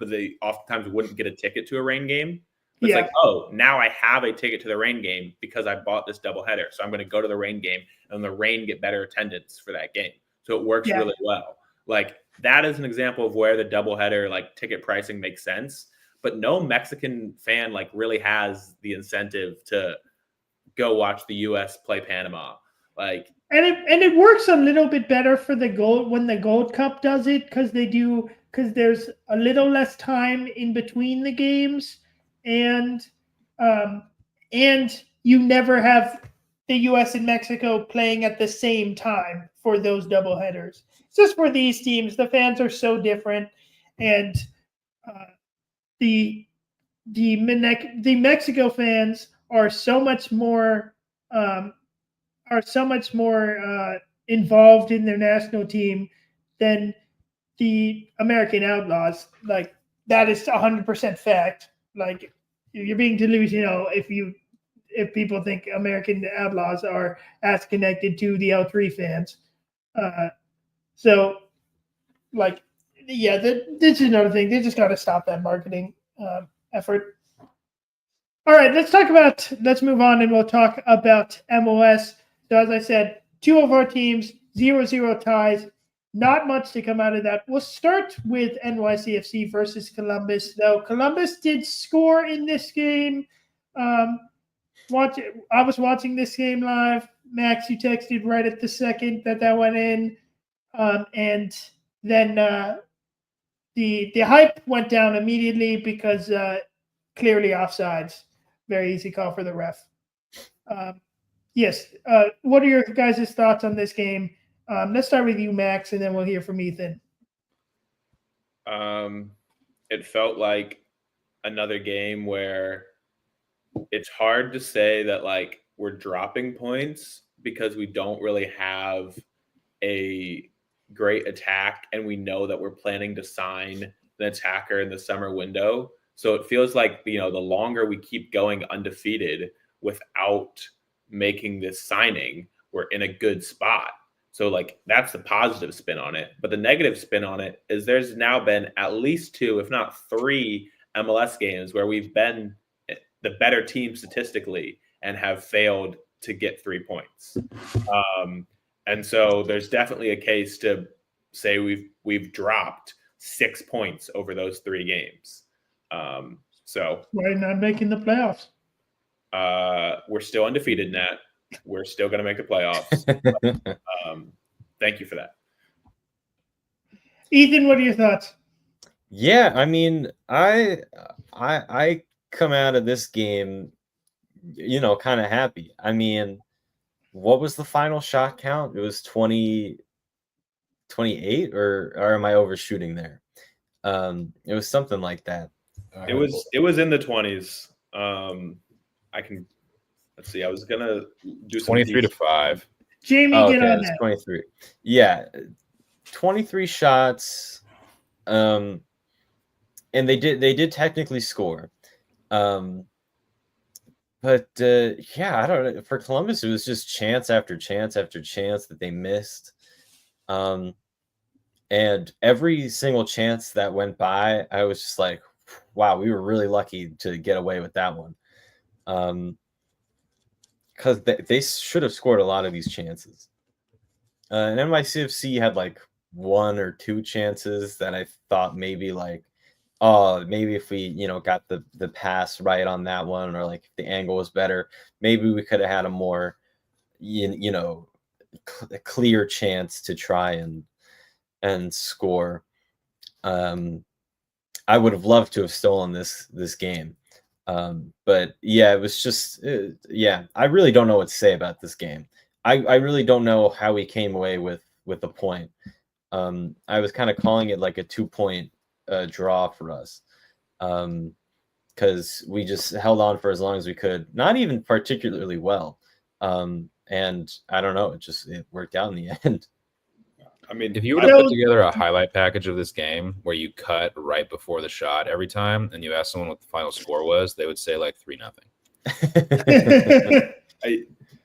they oftentimes wouldn't get a ticket to a Reign game. But it's like, oh, now I have a ticket to the Reign game because I bought this doubleheader, so I'm going to go to the Reign game, and the Reign get better attendance for that game. So it works really well. Like that is an example of where the doubleheader like ticket pricing makes sense. But no Mexican fan like really has the incentive to go watch the U.S. play Panama. Like, and it works a little bit better for the Gold when the Gold Cup does it because there's a little less time in between the games, and you never have the U.S. and Mexico playing at the same time for those doubleheaders. It's just for these teams, the fans are so different, and the Mexico fans are so much more involved in their national team than the American Outlaws. Like, that is 100% fact. Like, you're being delusional if people think American Outlaws are as connected to the L3 fans. So, like, yeah, this is another thing. They just got to stop that marketing effort. All right, let's move on, and we'll talk about MLS. So, as I said, 2 of our teams, 0-0 ties. Not much to come out of that. We'll start with NYCFC versus Columbus, though. Columbus did score in this game. I was watching this game live. Max, you texted right at the second that went in. And then the hype went down immediately because clearly offsides. Very easy call for the ref. Yes. What are your guys' thoughts on this game? Let's start with you, Max, and then we'll hear from Ethan. It felt like another game where it's hard to say that like we're dropping points because we don't really have a great attack, and we know that we're planning to sign an attacker in the summer window. So it feels like, the longer we keep going undefeated without making this signing, we're in a good spot. So like that's the positive spin on it. But the negative spin on it is there's now been at least 2, if not 3 MLS games where we've been the better team statistically and have failed to get 3 points. And so there's definitely a case to say we've dropped 6 points over those 3 games. So why not making the playoffs? We're still undefeated, Nat. We're still going to make the playoffs. Thank you for that. Ethan, what are your thoughts? Yeah, I mean, I come out of this game, kind of happy. I mean, what was the final shot count? It was 28, or am I overshooting there? It was something like that. It was in the 20s. Let's see. I was gonna do 23-5. Jamie, get on that. 23. Yeah, 23 shots. And they did technically score. But yeah, I don't know. For Columbus, it was just chance after chance after chance that they missed. And every single chance that went by, I was just like, wow, we were really lucky to get away with that one. Because they should have scored a lot of these chances. And NYCFC had like 1 or 2 chances that I thought maybe like, oh, maybe if we, got the pass right on that one, or like if the angle was better, maybe we could have had a more, a clear chance to try and score. I would have loved to have stolen this game. But yeah, it was just, I really don't know what to say about this game. I really don't know how we came away with a point. I was kind of calling it like a 2-point draw for us, because we just held on for as long as we could, not even particularly well. And I don't know, it worked out in the end. I mean, if you were to put together a highlight package of this game where you cut right before the shot every time and you ask someone what the final score was, they would say like 3-0.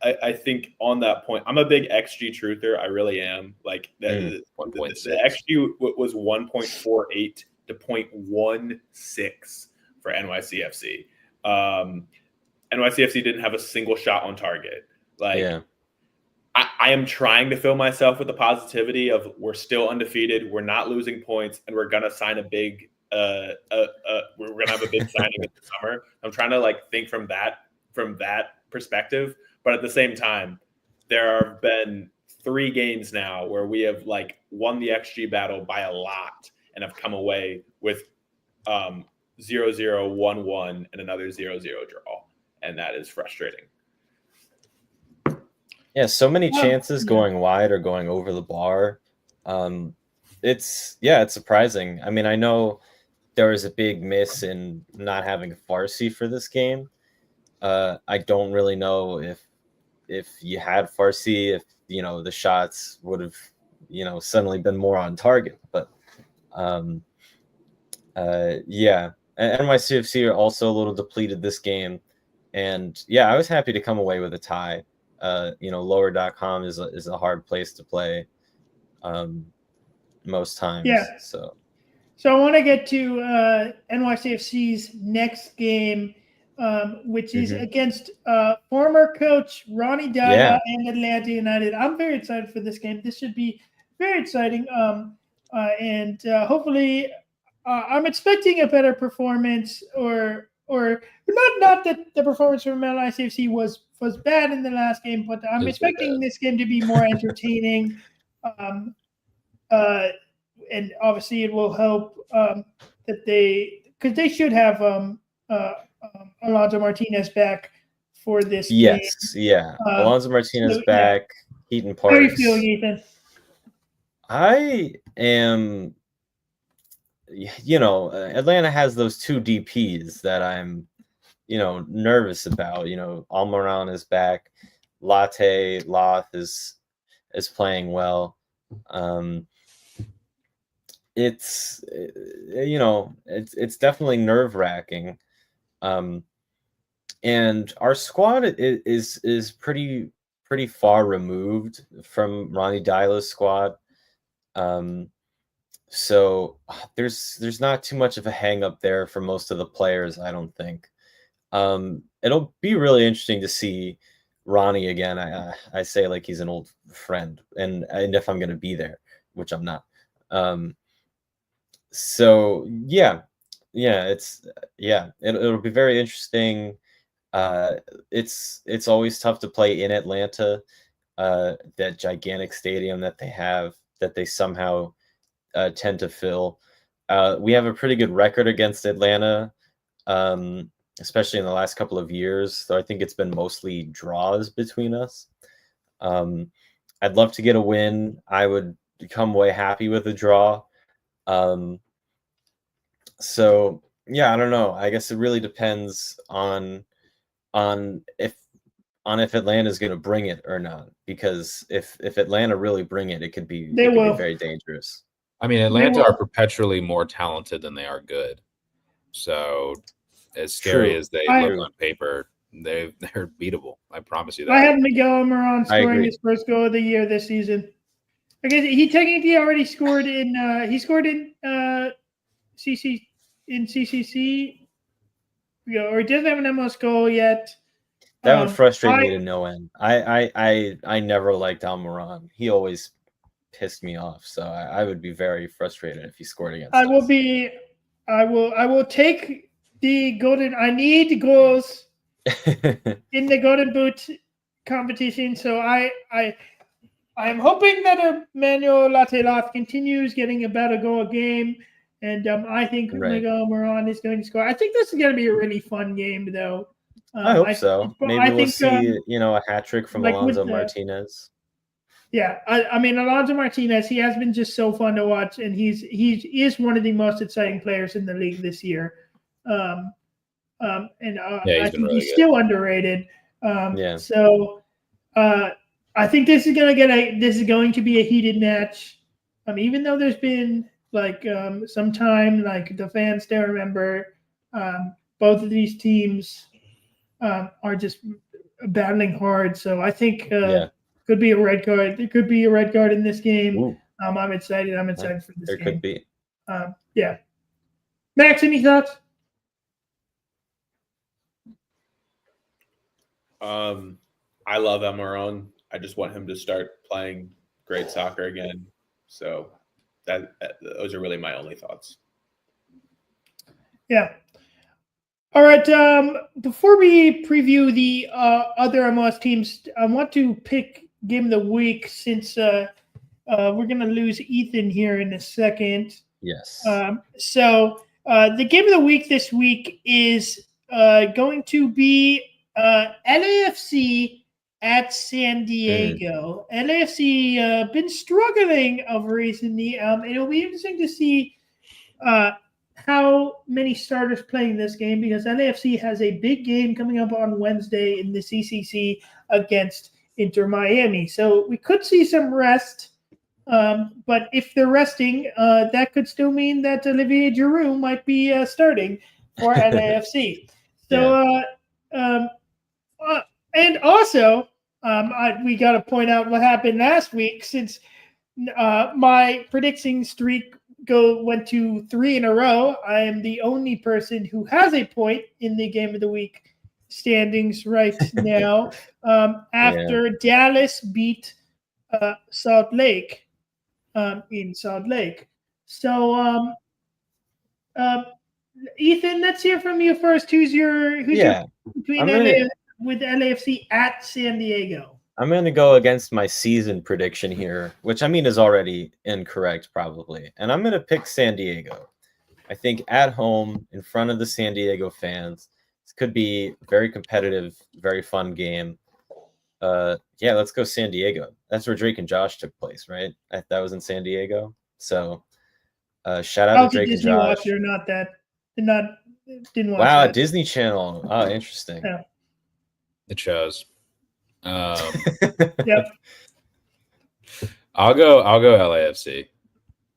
I think on that point, I'm a big XG truther. I really am. Like the XG was 1.48 to 0.16 for NYCFC. NYCFC didn't have a single shot on target. I am trying to fill myself with the positivity of we're still undefeated, we're not losing points, and we're gonna sign a big we're gonna have a big signing in the summer. I'm trying to like think from that perspective, but at the same time, there have been 3 games now where we have like won the XG battle by a lot and have come away with 0-0, 1-1, and another 0-0 draw, and that is frustrating. Yeah, so many Well, chances yeah. going wide or going over the bar. It's surprising. I mean, I know there was a big miss in not having Farsi for this game. I don't really know if you had Farsi, if the shots would have suddenly been more on target. But yeah, and NYCFC are also a little depleted this game, and yeah, I was happy to come away with a tie. Lower.com is a hard place to play most times. Yeah. So So I want to get to NYCFC's next game, which is Mhm. against former coach Ronnie Yeah, Dyer and Atlanta United. I'm very excited for this game. This should be very exciting. And hopefully, I'm expecting a better performance, or not that the performance from NYCFC was bad in the last game, but I'm It was pretty expecting bad. this game to be more entertaining. Um, uh, and obviously it will help that because they should have Alonso Martinez back for this game. yes, yeah. Um, Alonso Martinez so yeah, back, Heaton how are you feeling, Parks. Ethan? I am, Atlanta has those two DPs that I'm, nervous about. Almiron is back. Loth is playing well. It's it's definitely nerve-wracking. And our squad is pretty far removed from Ronnie Dyla's squad. So there's not too much of a hang up there for most of the players, I don't think. It'll be really interesting to see Ronnie again. I say like he's an old friend, and if I'm gonna be there, which I'm not. So it'll be very interesting. It's always tough to play in Atlanta, that gigantic stadium that they have, that they somehow tend to fill. We have a pretty good record against Atlanta, especially in the last couple of years. So I think it's been mostly draws between us. I'd love to get a win. I would come away happy with a draw. So yeah, I don't know. I guess it really depends on if Atlanta is going to bring it or not. Because if Atlanta really bring it, it could be They will. very dangerous. I mean, They Atlanta will. are perpetually more talented than they are good. So, as scary True. as they I- look on paper, they're beatable. I promise you that. I had Miguel Almiron I scoring agree. his first goal of the year this season. I guess he technically already scored in. He scored in CCC. Or he doesn't have an MLS goal yet. That would frustrate me I- to no end. I never liked Almiron. He always pissed me off. So I would be very frustrated if he scored against I us. will be. I will take the golden. I need goals in the Golden Boot competition. So I'm hoping that Emmanuel Latelaf continues getting about a goal a game, and I think Right. Miguel Moran is going to score. I think this is going to be a really fun game, though. I hope so. Maybe we'll see, a hat trick from like Alonso with the- Martinez. Yeah, I mean Alonso Martinez, he has been just so fun to watch, and he is one of the most exciting players in the league this year. And Yeah, he's I been think really he's good. still underrated. Yeah. So I think this is going to be a heated match. Even though there's been some time, like the fans still remember, both of these teams are just battling hard. So I think could be a red card. There could be a red card in this game. Ooh, I'm excited. I'm excited for this there game. could be. Yeah. Max, any thoughts? I love Almiron. I just want him to start playing great soccer again. So those are really my only thoughts. Yeah. All right. Before we preview the other MLS teams, I want to pick game of the week since we're going to lose Ethan here in a second. Yes. So the game of the week this week is going to be LAFC at San Diego. LAFC been struggling of recently. It'll be interesting to see how many starters playing this game, because LAFC has a big game coming up on Wednesday in the CCC against Inter Miami. So we could see some rest. But if they're resting, that could still mean that Olivier Giroud might be starting for LAFC. So, and also, we got to point out what happened last week, since my predicting streak went to 3 in a row. I am the only person who has a point in the Game of the Week standings right now, after Dallas beat Salt Lake in Salt Lake. So, Ethan, let's hear from you first. Who's your between with LAFC at San Diego? I'm going to go against my season prediction here, which I mean is already incorrect probably. And I'm going to pick San Diego. I think at home in front of the San Diego fans, this could be a very competitive, very fun game. Yeah, let's go San Diego. That's where Drake and Josh took place, right? That was in San Diego. So shout out to Drake and Josh. Watch, didn't watch wow, that. Disney Channel. Oh, interesting. Yeah. It shows. Yep. I'll go LAFC.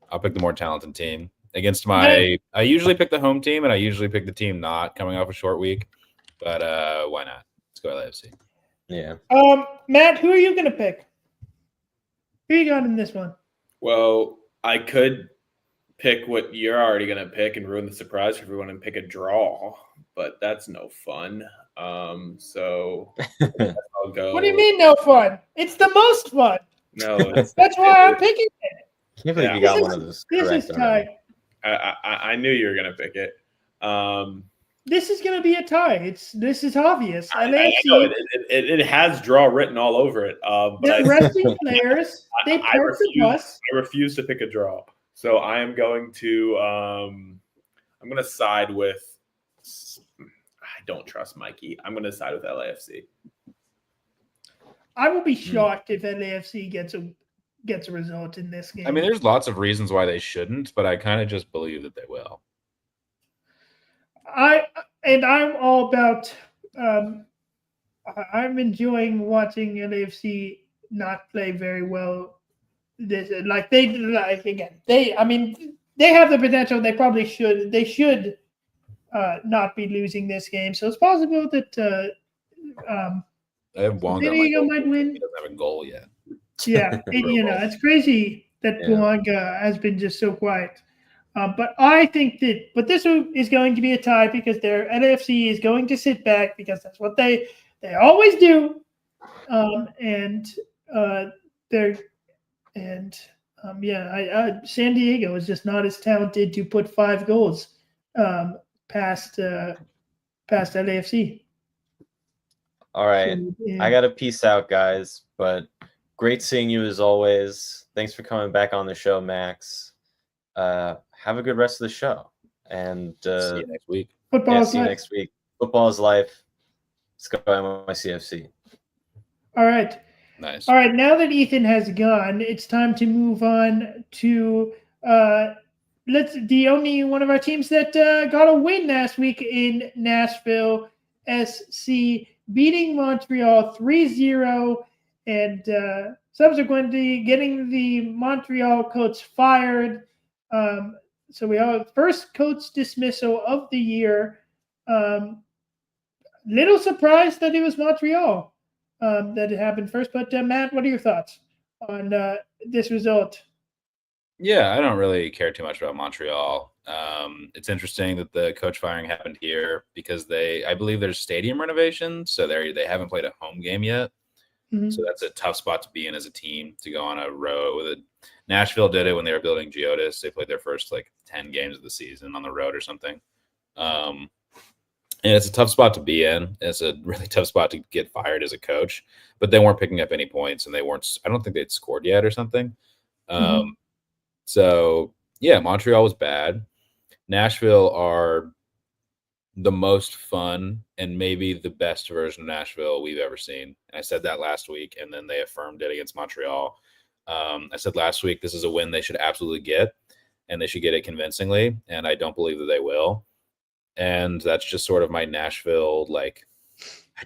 I'll pick the more talented team against my. I usually pick the home team, and I usually pick the team not coming off a short week. But why not? Let's go LAFC. Yeah. Matt, who are you gonna pick? Who you got in this one? Well, I could pick what you're already gonna pick and ruin the surprise for everyone and pick a draw, but that's no fun. So I'll go. What do you mean no fun? It's the most fun. No, that's why I'm picking it. Can't believe you got one of those. This is tied. I knew you were gonna pick it. This is gonna be a tie. This is obvious. I know it has draw written all over it. But the resting players, they park the bus. I refuse to pick a draw. So I am going to I'm going to side with. I don't trust Mikey. I'm going to side with LAFC. I will be shocked if LAFC gets a result in this game. I mean, there's lots of reasons why they shouldn't, but I kind of just believe that they will. I'm all about. I'm enjoying watching LAFC not play very well. They have the potential. They probably should. They should not be losing this game. So it's possible that I have Wonga. San Diego might win. He doesn't have a goal yet. Yeah, it's crazy that Wonga has been just so quiet. But I think that, this is going to be a tie because their LAFC is going to sit back because that's what they always do. San Diego is just not as talented to put 5 goals past LAFC. All right. So, yeah. I got to peace out, guys, but great seeing you as always. Thanks for coming back on the show, Max. Have a good rest of the show. And see you next week. See you next week. Football is life. Let's go NYCFC. All right. Nice. All right. Now that Ethan has gone, it's time to move on to the only one of our teams that got a win last week in Nashville, SC, beating Montreal 3-0 and subsequently getting the Montreal coach fired. So we have first coach dismissal of the year. Little surprised that it was Montreal that it happened first. But Matt, what are your thoughts on this result? Yeah, I don't really care too much about Montreal. It's interesting that the coach firing happened here because I believe there's stadium renovations, so they haven't played a home game yet. Mm-hmm. So that's a tough spot to be in as a team, to go on a road with it. Nashville did it when they were building Geodis. They played their first 10 games of the season on the road or something. And it's a tough spot to be in. It's a really tough spot to get fired as a coach. But they weren't picking up any points, and I don't think they'd scored yet or something. So, yeah, Montreal was bad. Nashville are the most fun and maybe the best version of Nashville we've ever seen. And I said that last week, and then they affirmed it against Montreal. I said last week, this is a win they should absolutely get, and they should get it convincingly. And I don't believe that they will. And that's just sort of my Nashville, like,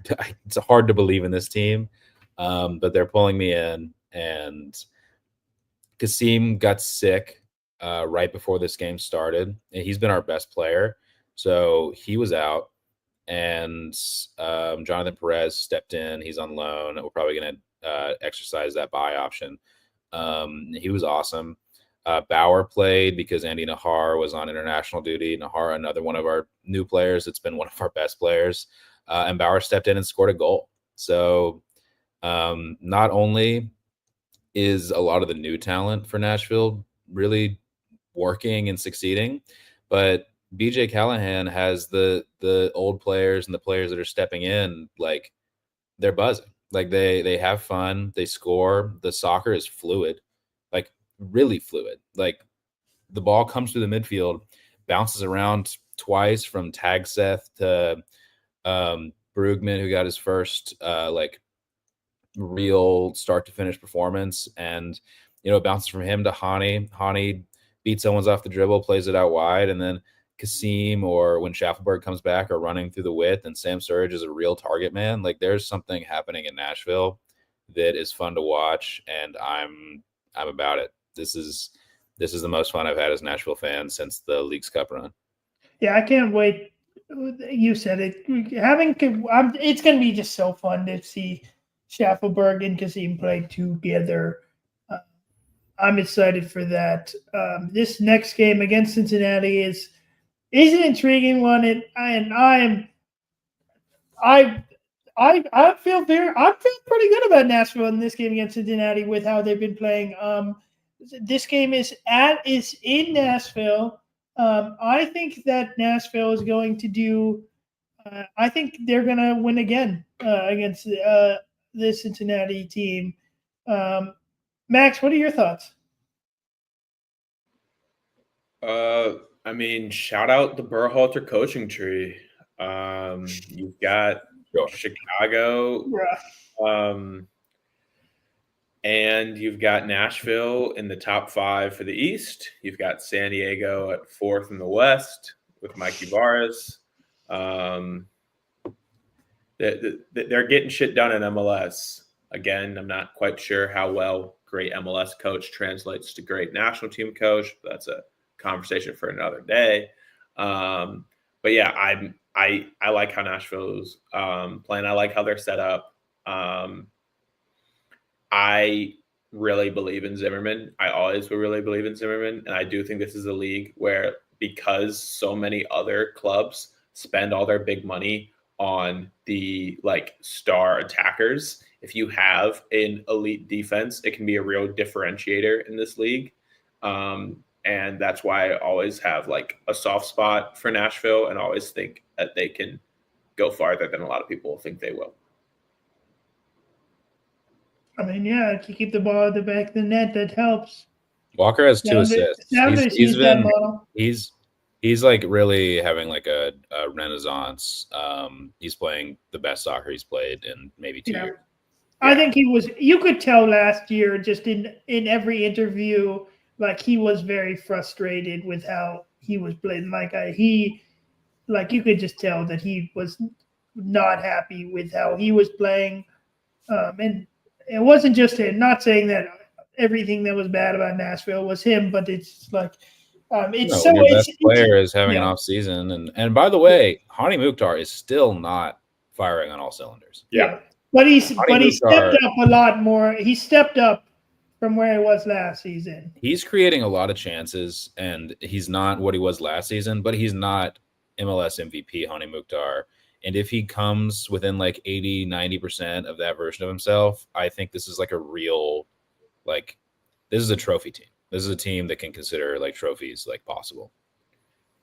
it's hard to believe in this team, but they're pulling me in. And Kasim got sick right before this game started, and he's been our best player. So he was out, and Jonathan Perez stepped in. He's on loan. We're probably going to exercise that buy option. He was awesome. Bauer played because Andy Nahar was on international duty. Nahar, another one of our new players. It's been one of our best players. And Bauer stepped in and scored a goal. So not only is a lot of the new talent for Nashville really working and succeeding, but BJ Callahan has the old players and the players that are stepping in, like, they're buzzing. Like, they have fun, they score. The soccer is fluid, like really fluid. Like, the ball comes through the midfield, bounces around twice from Tag Seth to Brugman, who got his first like real start to finish performance, and it bounces from him to Hani beats someone's off the dribble, plays it out wide, and then Kasim, or when Schaffelberg comes back, are running through the width, and Sam Surridge is a real target man. Like, there's something happening in Nashville that is fun to watch, and I'm about it. This is the most fun I've had as a Nashville fan since the Leagues Cup run. Yeah, I can't wait. You said it. It's going to be just so fun to see Schaffelberg and Kasim play together. I'm excited for that. This next game against Cincinnati is an intriguing one, and I feel pretty good about Nashville in this game against Cincinnati with how they've been playing. This game is in Nashville. I think that Nashville is going to do. I think they're going to win again against the Cincinnati team. Max, what are your thoughts? I mean, shout out the Berhalter coaching tree. You've got Chicago, and you've got Nashville in the top 5 for the East. You've got San Diego at 4th in the West with Mikey Barras. They're getting shit done in MLS. Again, I'm not quite sure how well great MLS coach translates to great national team coach. But that's a conversation for another day. But yeah, I like how Nashville's playing. I like how they're set up. I really believe in Zimmerman. I always will really believe in Zimmerman. And I do think this is a league where, because so many other clubs spend all their big money on the star attackers, if you have an elite defense, it can be a real differentiator in this league. And that's why I always have a soft spot for Nashville and always think that they can go farther than a lot of people think they will. I mean, yeah, if you keep the ball at the back of the net, that helps. Walker has 2 assists. He's like really having a renaissance. He's playing the best soccer he's played in maybe 2 years. I think he was. You could tell last year, just in every interview, he was very frustrated with how he was playing. You could just tell that he was not happy with how he was playing. And it wasn't just him. Not saying that everything that was bad about Nashville was him, but it's your best player is having an off season, and by the way, Hani Mukhtar is still not firing on all cylinders. Yeah. But he stepped up a lot more. He stepped up from where he was last season. He's creating a lot of chances, and he's not what he was last season, but he's not MLS MVP Hani Mukhtar. And if he comes within 80, 90% of that version of himself, I think this is a real, this is a trophy team. This is a team that can consider trophies possible.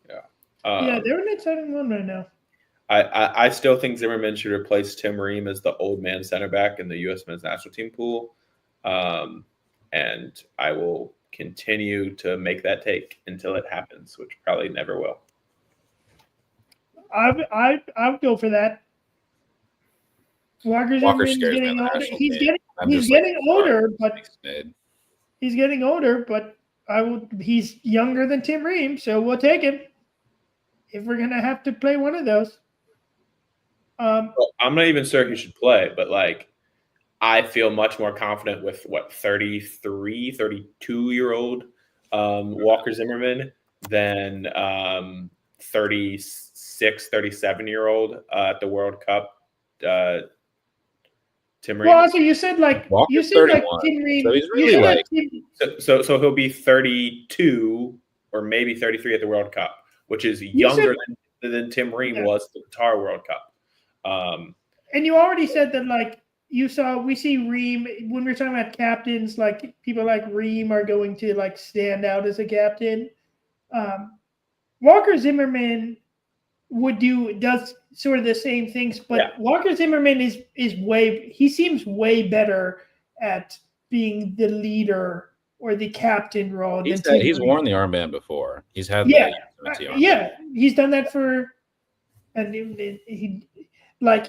Yeah. They're an exciting one right now. I still think Zimmerman should replace Tim Ream as the old man center back in the U.S. men's national team pool. And I will continue to make that take until it happens, which probably never will. I'd go for that. Walker Walker Zimmerman's scares me on getting the older. national He's team. getting older, but mid. he's getting older. But he's younger than Tim Ream, so we'll take him if we're gonna have to play one of those. Well, I'm not even sure he should play, but like I feel much more confident with 33, 32-year-old Walker Zimmerman than 36, 37-year-old at the World Cup. Tim Ream. Well, also you said like Walker's Tim 31, Ream. so he's really like so he'll be 32 or maybe 33 at the World Cup, which is younger than Tim Ream was at the Qatar World Cup. And you already said that like we see Ream when we're talking about captains, like people like Ream are going to like stand out as a captain. Walker Zimmerman does sort of the same things, but Walker Zimmerman he seems way better at being the leader or the captain role. He's worn the armband before. He's had the USMNT armband. Yeah, he's done that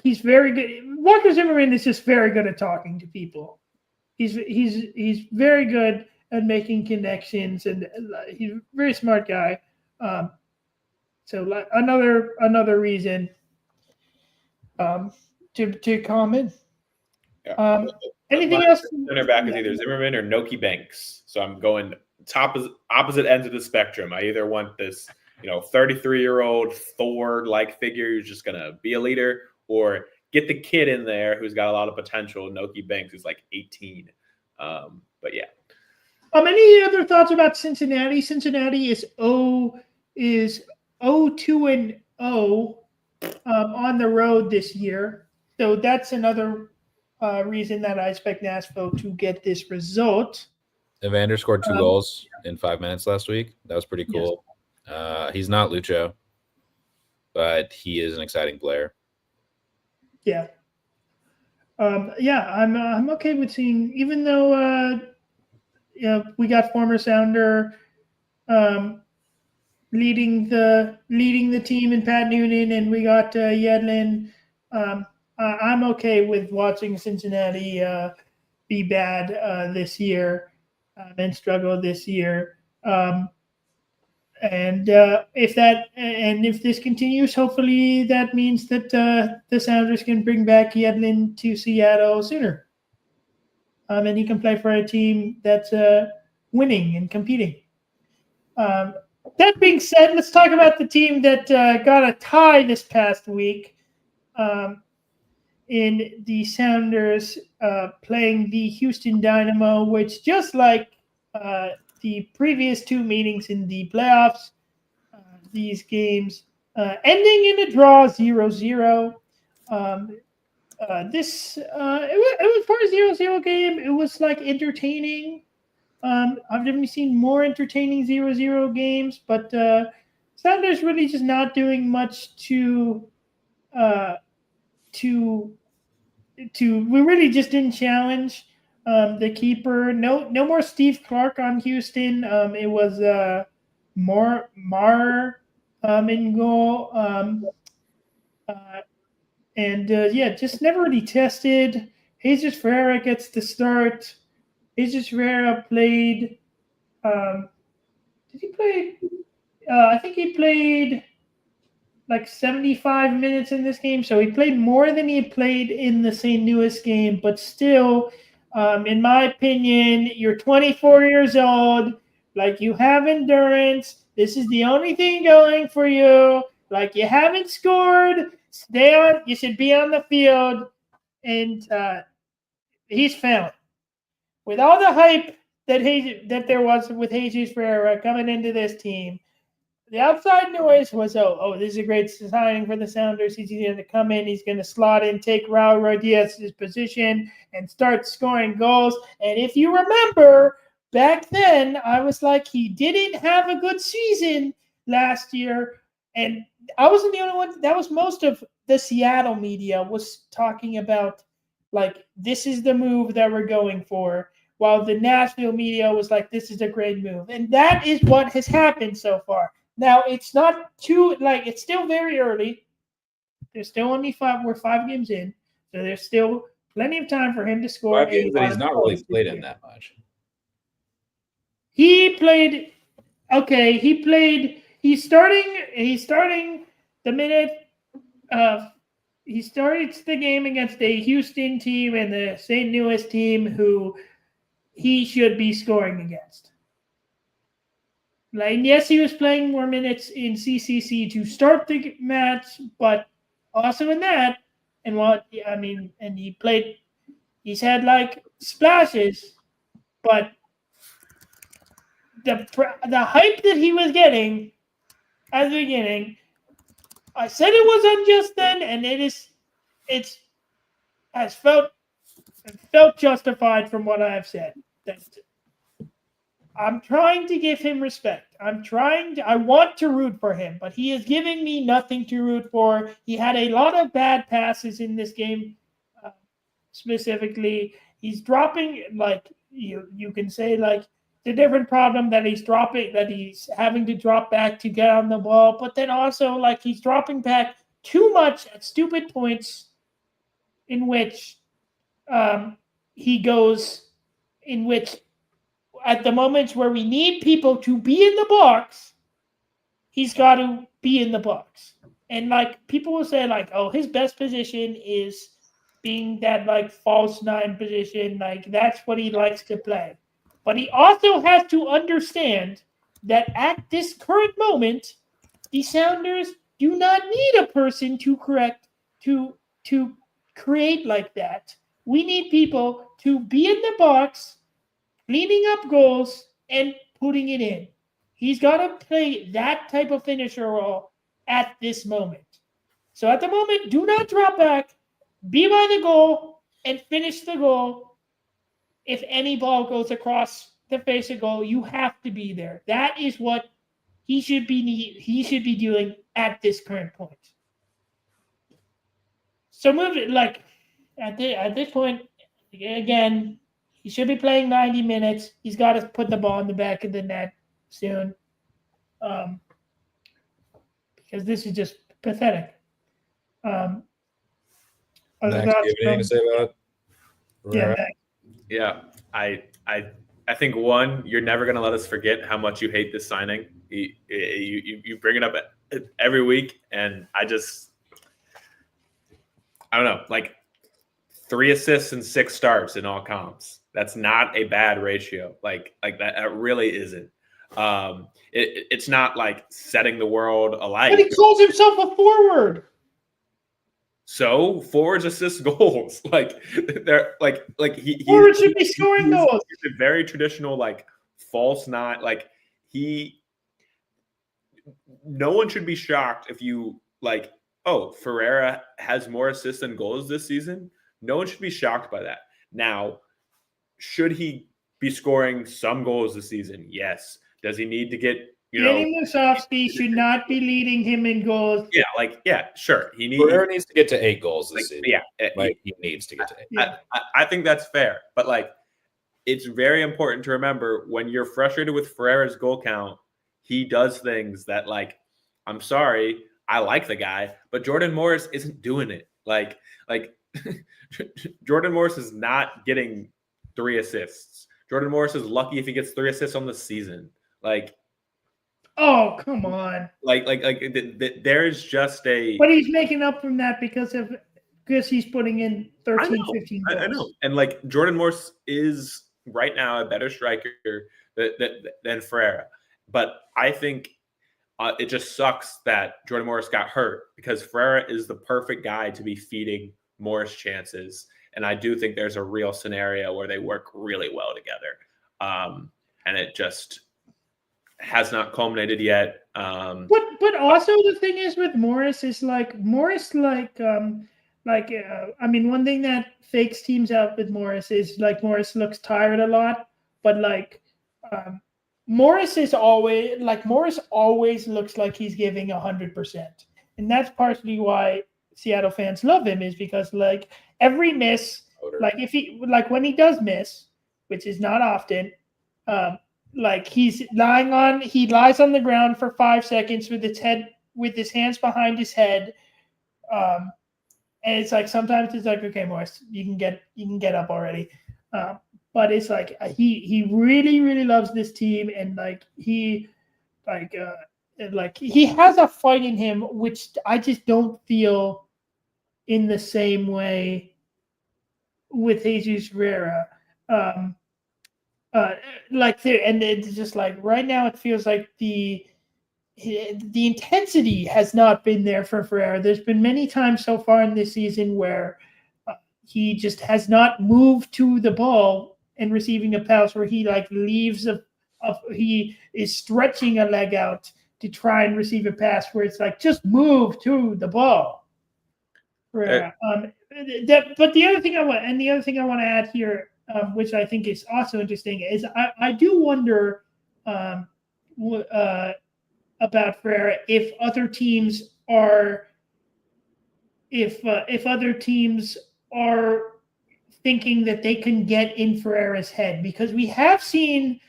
he's very good. Walker Zimmerman is just very good at talking to people. He's very good at making connections, and he's a very smart guy. So another reason to comment. Anything else? Center back is either Zimmerman or Noki Banks. So I'm going opposite ends of the spectrum. I either want this 33-year-old Thor-like figure who's just gonna be a leader, or get the kid in there who's got a lot of potential. Noki Banks is like 18. But yeah. Any other thoughts about Cincinnati? Cincinnati is 0-2-0 on the road this year. So that's another reason that I expect Nashville to get this result. Evander scored 2 goals in 5 minutes last week. That was pretty cool. Yes. He's not Lucho, but he is an exciting player. Yeah. I'm okay with seeing, even though we got former Sounder leading the team in Pat Noonan, and we got Yedlin. I'm okay with watching Cincinnati be bad this year and struggle this year. If this continues, hopefully that means that the Sounders can bring back Yedlin to Seattle sooner. And he can play for a team that's winning and competing. That being said, let's talk about the team that got a tie this past week in the Sounders playing the Houston Dynamo, which just like the previous 2 meetings in the playoffs, these games ending in a draw 0-0. It was for a 0-0 game. It was like entertaining. I've never seen more entertaining 0-0 games, but Sounders really just not doing much to we really just didn't challenge the keeper. No more Steve Clark on Houston. It was Mar in goal. Just never really tested. Jesus Ferreira gets the start. Jesus Ferreira played. Did he play? I think he played like 75 minutes in this game. So he played more than he played in the St. Louis game. But still, in my opinion, you're 24 years old. Like, you have endurance. This is the only thing going for you. Like, you haven't scored. Stay on. You should be on the field. And he's failing. With all the hype that there was with Jesus Ferreira coming into this team, the outside noise was, this is a great signing for the Sounders. He's going to come in. He's going to slot in, take Raul Rodriguez's position, and start scoring goals. And if you remember, back then, I was like, he didn't have a good season last year. And I wasn't the only one. That was most of the Seattle media was talking about, like, this is the move that we're going for. While the Nashville media was like, this is a great move. And that is what has happened so far. Now, it's not it's still very early. There's still only 5. We're 5 games in, so there's still plenty of time for him to score. 5 games that he's not really played in that much. He played. Okay, he played. He's starting the minute. He started the game against a Houston team and the St. Louis team who he should be scoring against. Like, yes, he was playing more minutes in CCC to start the match, but also in that, and he's had like splashes, but the hype that he was getting at the beginning, I said it was unjust then, and it has felt justified from what I have said. I'm trying to give him respect. I want to root for him, but he is giving me nothing to root for. He had a lot of bad passes in this game, specifically. He's dropping, like, you can say, like, the different problem that he's having to drop back to get on the ball, but then also, like, he's dropping back too much at stupid points in which at the moments where we need people to be in the box, he's got to be in the box. And, like, people will say, like, oh, his best position is being that, like, false 9 position. Like, that's what he likes to play. But he also has to understand that at this current moment, the Sounders do not need a person to create like that. We need people to be in the box, cleaning up goals, and putting it in. He's got to play that type of finisher role at this moment. So at the moment, do not drop back, be by the goal, and finish the goal. If any ball goes across the face of goal, you have to be there. That is what he should be doing at this current point. So at this point, again, he should be playing 90 minutes. He's got to put the ball in the back of the net soon, because this is just pathetic. Max, do you have anything to say about it? Yeah, I think, one, you're never going to let us forget how much you hate this signing. You bring it up every week, and I don't know, like 3 assists and 6 starts in all comps. That's not a bad ratio. Like that really isn't. It's not like setting the world alight. but he calls himself a forward. So forwards assist goals. Like they're like Forwards should be scoring goals. He's a very traditional, like, false 9. Like, no one should be shocked if you, like, oh, Ferreira has more assists than goals this season. No one should be shocked by that. Now, should he be scoring some goals this season? Yes. Does he need to get, Danny Musovski should not be leading him in goals. Yeah, sure. Ferreira needs to get to 8 goals this season. Yeah, he needs to get to 8. I think that's fair, but, like, it's very important to remember when you're frustrated with Ferreira's goal count, he does things that, like, I'm sorry, I like the guy, but Jordan Morris isn't doing it. Like Jordan Morris is not getting 3 assists. Jordan Morris is lucky if he gets 3 assists on the season. Like, oh, come on. There's just a... But he's making up from that because he's putting in 13, 15 goals. I know. And, like, Jordan Morris is right now a better striker than Ferreira. But I think it just sucks that Jordan Morris got hurt, because Ferreira is the perfect guy to be feeding Morris chances. And I do think there's a real scenario where they work really well together. And it just has not culminated yet. But also the thing is with Morris is one thing that fakes teams out with Morris is, like, Morris looks tired a lot, but, like, Morris always looks like he's giving 100%. And that's partially why Seattle fans love him, is because, like, every miss, like when he does miss, which is not often, like, he lies on the ground for 5 seconds with his hands behind his head, And it's like sometimes it's like, okay, Morris, you can get up already. But it's like he really, really loves this team, and like he has a fight in him, which I just don't feel in the same way with Jesus Ferreira. And it's just like right now it feels like the intensity has not been there for Ferreira. There's been many times so far in this season where he just has not moved to the ball and receiving a pass, where he like leaves he is stretching a leg out to try and receive a pass, where it's like just move to the ball. Ferreira. But the other thing I want to add here, which I think is also interesting, is I do wonder about Ferreira if other teams are thinking that they can get in Ferreira's head, because we have seen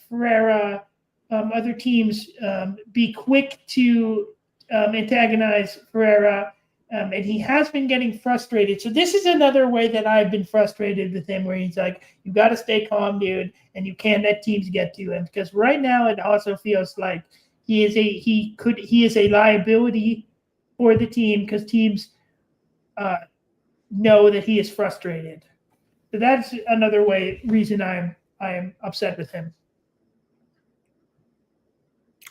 Ferreira, other teams be quick to antagonize Ferreira, and he has been getting frustrated. So this is another way that I've been frustrated with him, where he's like, you got to stay calm, dude, and you can't let teams get to him, because right now it also feels like he is a liability for the team, because teams know that he is frustrated. So that's another reason I am upset with him.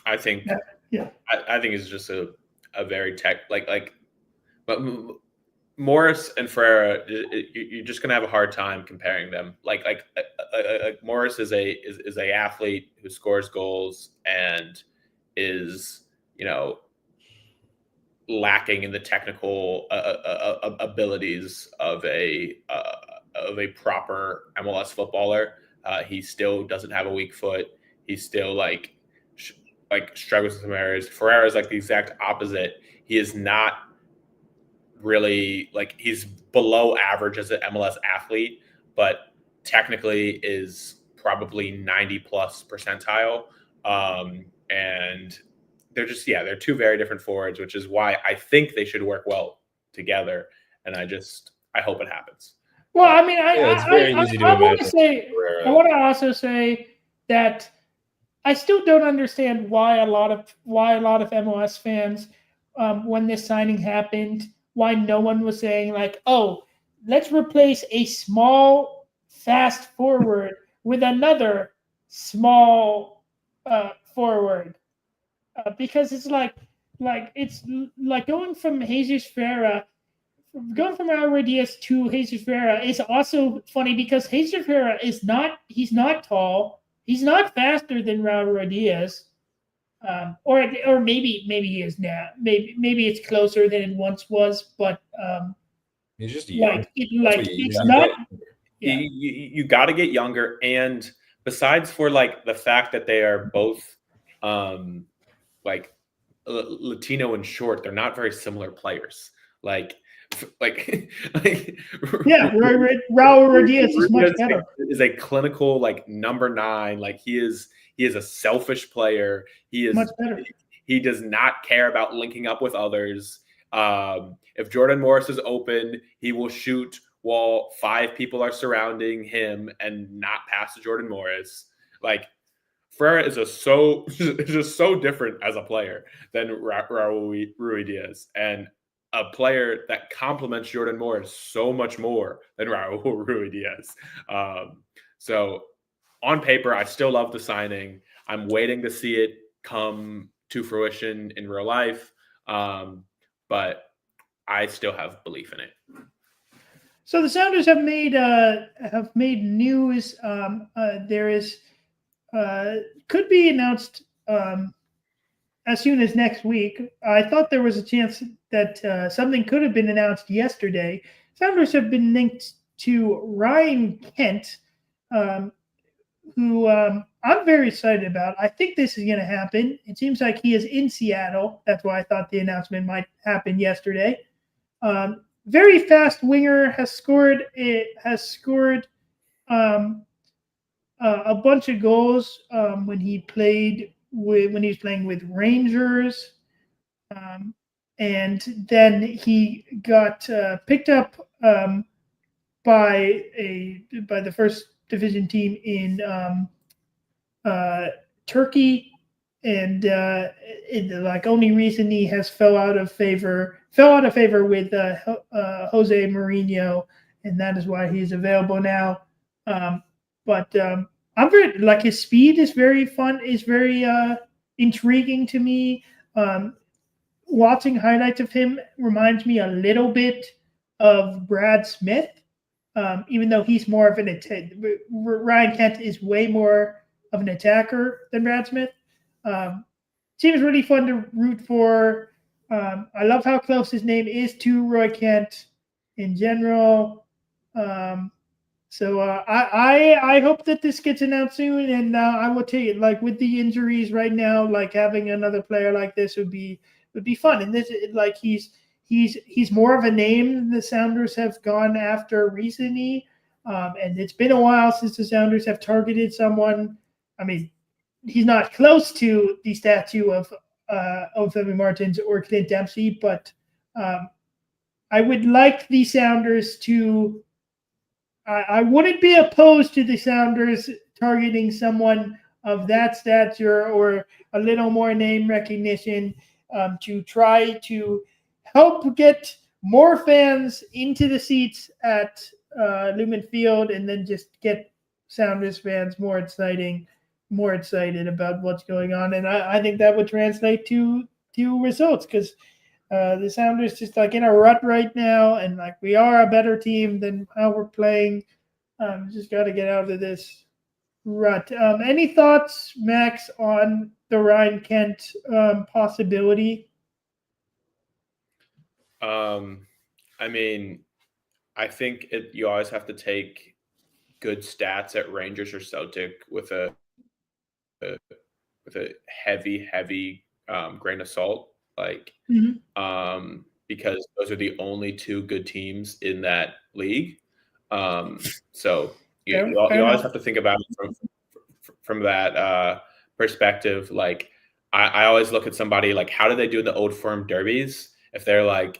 I think I think it's just a very but Morris and Ferreira, you're just gonna have a hard time comparing them. Like Morris is a athlete who scores goals and is, you know, lacking in the technical abilities of a proper MLS footballer. He still doesn't have a weak foot. He still struggles with some areas. Ferreira is like the exact opposite. He is not really he's below average as an MLS athlete, but technically is probably 90 plus percentile. And they're two very different forwards, which is why I think they should work well together. And I hope it happens. Well, I mean, it's very easy to imagine. I want to also say that I still don't understand why a lot of MLS fans, when this signing happened, why no one was saying like, oh, let's replace a small, fast forward with another small forward, because it's like going from Jesus Ferreira. Going from Raul Diaz to Jesus Ferreira is also funny, because Jesus Ferreira he's not tall. He's not faster than Raul Diaz. Or maybe he is now. Maybe it's closer than it once was, but he's just young. It's not. Yeah. You got to get younger, and besides for the fact that they are both Latino and short, they're not very similar players. Raul Diaz is much better. Is a clinical number 9. He is a selfish player. He is much better. He does not care about linking up with others. If Jordan Morris is open, he will shoot while 5 people are surrounding him and not pass to Jordan Morris. Ferreira is just so different as a player than Raul Ruidiaz, and a player that complements Jordan Morris so much more than Raul Ruidiaz. So on paper, I still love the signing. I'm waiting to see it come to fruition in real life, but I still have belief in it. So the Sounders have made news. There is could be announced as soon as next week. I thought there was a chance that something could have been announced yesterday. Sounders have been linked to Ryan Kent, who I'm very excited about. I think this is going to happen. It seems like he is in Seattle. That's why I thought the announcement might happen yesterday. Very fast winger, has scored a bunch of goals when he was playing with Rangers. and then he got picked up by the first division team in Turkey, and the only reason he has fell out of favor with Jose Mourinho, and that is why he's available now. But I'm very his speed is very fun, is very intriguing to me. Watching highlights of him reminds me a little bit of Brad Smith, even though he's more of an Ryan Kent is way more of an attacker than Brad Smith. Seems really fun to root for. I love how close his name is to Roy Kent in general. So I hope that this gets announced soon, and I will tell you, with the injuries right now, having another player like this would be fun. And this he's more of a name the Sounders have gone after recently, and it's been a while since the Sounders have targeted someone. I mean, he's not close to the statue of Femi Martins or Clint Dempsey, but I would like the Sounders to. I wouldn't be opposed to the Sounders targeting someone of that stature or a little more name recognition to try to help get more fans into the seats at Lumen Field, and then just get Sounders fans more excited about what's going on. And I think that would translate to results, because the Sounders just in a rut right now, and we are a better team than how we're playing. Just got to get out of this rut. Any thoughts, Max, on the Ryan Kent possibility? I mean, I think you always have to take good stats at Rangers or Celtic with a heavy grain of salt, because those are the only two good teams in that league. So you always have to think about it from that perspective. I always look at somebody how do they do in the Old Firm derbies? If they're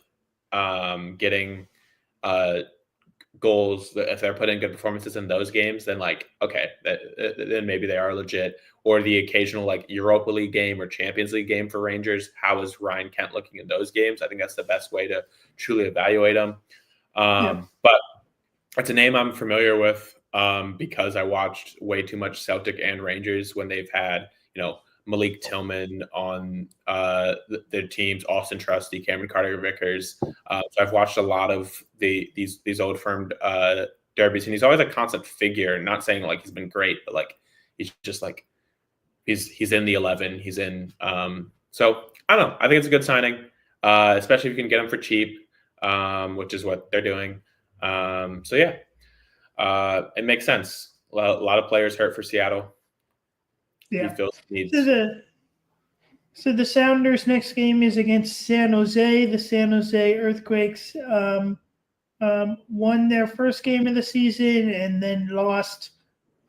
getting goals, if they're putting good performances in those games, then okay, then maybe they are legit. Or the occasional Europa League game or Champions League game for Rangers, how is Ryan Kent looking in those games? I think that's the best way to truly evaluate him. But it's a name I'm familiar with because I watched way too much Celtic and Rangers when they've had Malik Tillman on their teams, Austin Trusty, Cameron Carter-Vickers. So I've watched a lot of these Old Firm derbies, and he's always a constant figure. Not saying he's been great, but he's just he's in the 11. He's in. So I don't know. I think it's a good signing, especially if you can get him for cheap, which is what they're doing. So yeah, it makes sense. A lot of players hurt for Seattle. Yeah. He feels needs. So the Sounders' next game is against San Jose. The San Jose Earthquakes won their first game of the season and then lost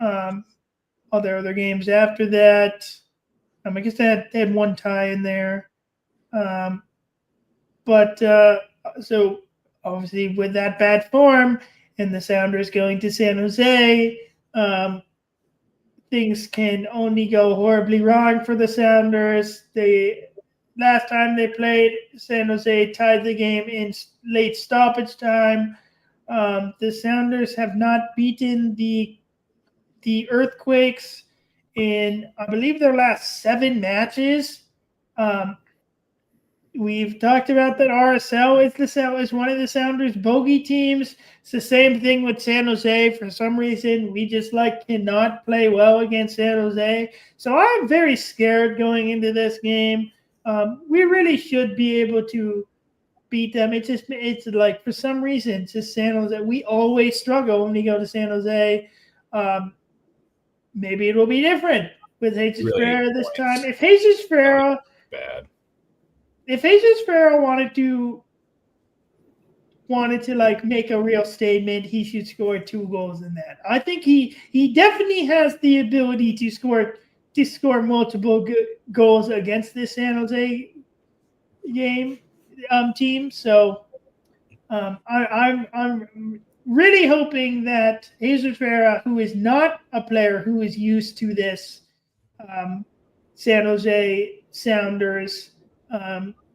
all their other games after that. I guess they had one tie in there. But so obviously with that bad form and the Sounders going to San Jose, things can only go horribly wrong for the Sounders. Last time they played, San Jose tied the game in late stoppage time. The Sounders have not beaten the Earthquakes in, I believe, their last 7 matches. We've talked about that RSL is one of the Sounders' bogey teams. It's the same thing with San Jose. For some reason, we just cannot play well against San Jose. So I'm very scared going into this game. We really should be able to beat them. It's for some reason, it's just San Jose. We always struggle when we go to San Jose. Maybe it will be different with Jesus Ferreira this time. If Jesus Ferreira wanted to make a real statement, he should score 2 goals in that. I think he definitely has the ability to score multiple goals against this San Jose game. team. So I'm really hoping that Jesus Ferreira, who is not a player who is used to this San Jose Sounders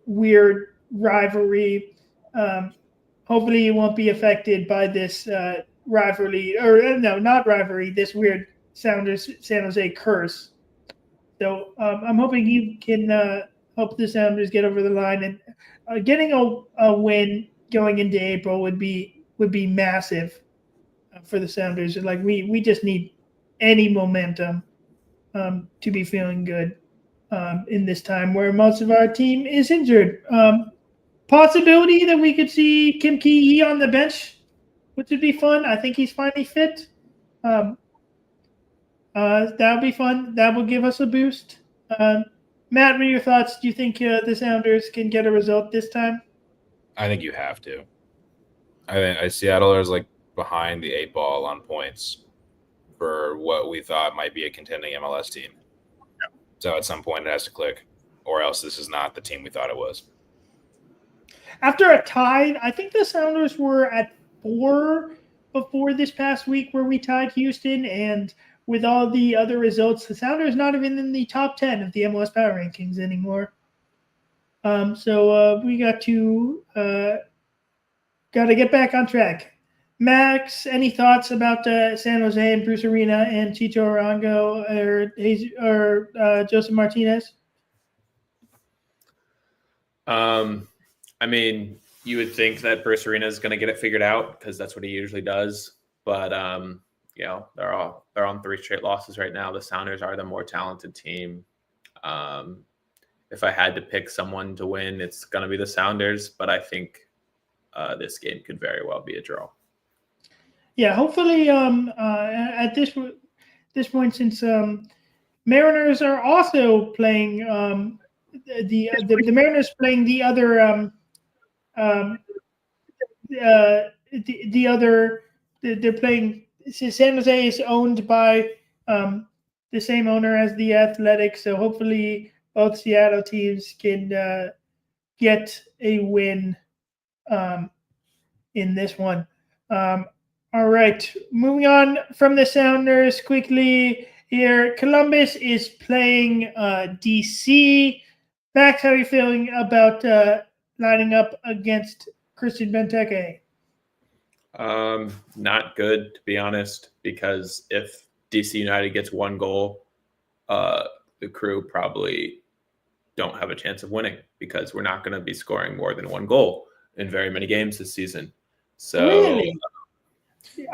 weird rivalry, hopefully he won't be affected by this rivalry, or no, not rivalry, this weird Sounders San Jose curse. So I'm hoping he can help the Sounders get over the line, and getting a win going into April would be massive for the Sounders. Like we just need any momentum to be feeling good in this time where most of our team is injured. Possibility that we could see Kim Ki-hee on the bench, which would be fun. I think he's finally fit. That would be fun. That will give us a boost. Matt, what are your thoughts? Do you think the Sounders can get a result this time? I think you have to. I think Seattle is like behind the 8 ball on points for what we thought might be a contending MLS team. Yeah. So at some point it has to click, or else this is not the team we thought it was. After a tie, I think the Sounders were at 4 before this past week where we tied Houston, and with all the other results, the Sounders not even in the top 10 of the MLS Power Rankings anymore. So we got to get back on track. Max, any thoughts about San Jose and Bruce Arena and Chicho Arango or Joseph Martinez? I mean, you would think that Bruce Arena is going to get it figured out because that's what he usually does. But you know, they're on 3 straight losses right now. The Sounders are the more talented team. If I had to pick someone to win, it's going to be the Sounders. But I think this game could very well be a draw. Yeah, hopefully at this point, since Mariners are also playing the Mariners playing the other they're playing. San Jose is owned by the same owner as the Athletics, so hopefully both Seattle teams can get a win in this one. All right, moving on from the Sounders quickly here. Columbus is playing DC. Max, how are you feeling about lining up against Christian Benteke? Not good, to be honest, because if DC United gets 1 goal, the Crew probably don't have a chance of winning because we're not going to be scoring more than 1 goal in very many games this season. So really?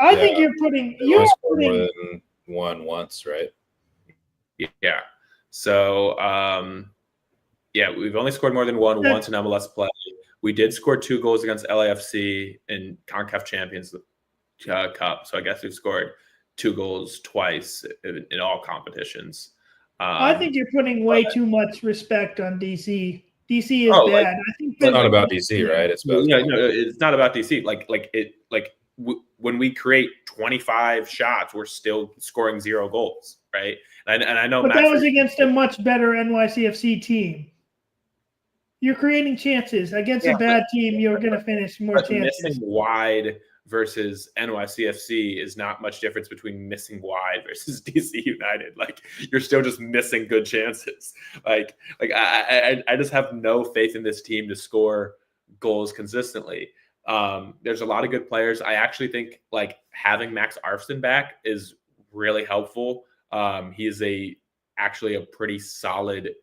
I think you're putting more than 1 once, right? Yeah. So yeah, we've only scored more than 1 once in MLS play. We did score 2 goals against LAFC in CONCACAF Champions Cup. So I guess we've scored 2 goals twice in all competitions. I think you're putting way too much respect on DC. DC is bad. I think it's not about DC, right? It's about it's not about DC. When we create 25 shots, we're still scoring 0 goals, right? And I know, but that was against a much better NYCFC team. You're creating chances against a bad team. You're going to finish more chances. Missing wide versus NYCFC is not much difference between missing wide versus DC United. Like, you're still just missing good chances. Like I just have no faith in this team to score goals consistently. There's a lot of good players. I actually think like having Max Arfsten back is really helpful. He is actually a pretty solid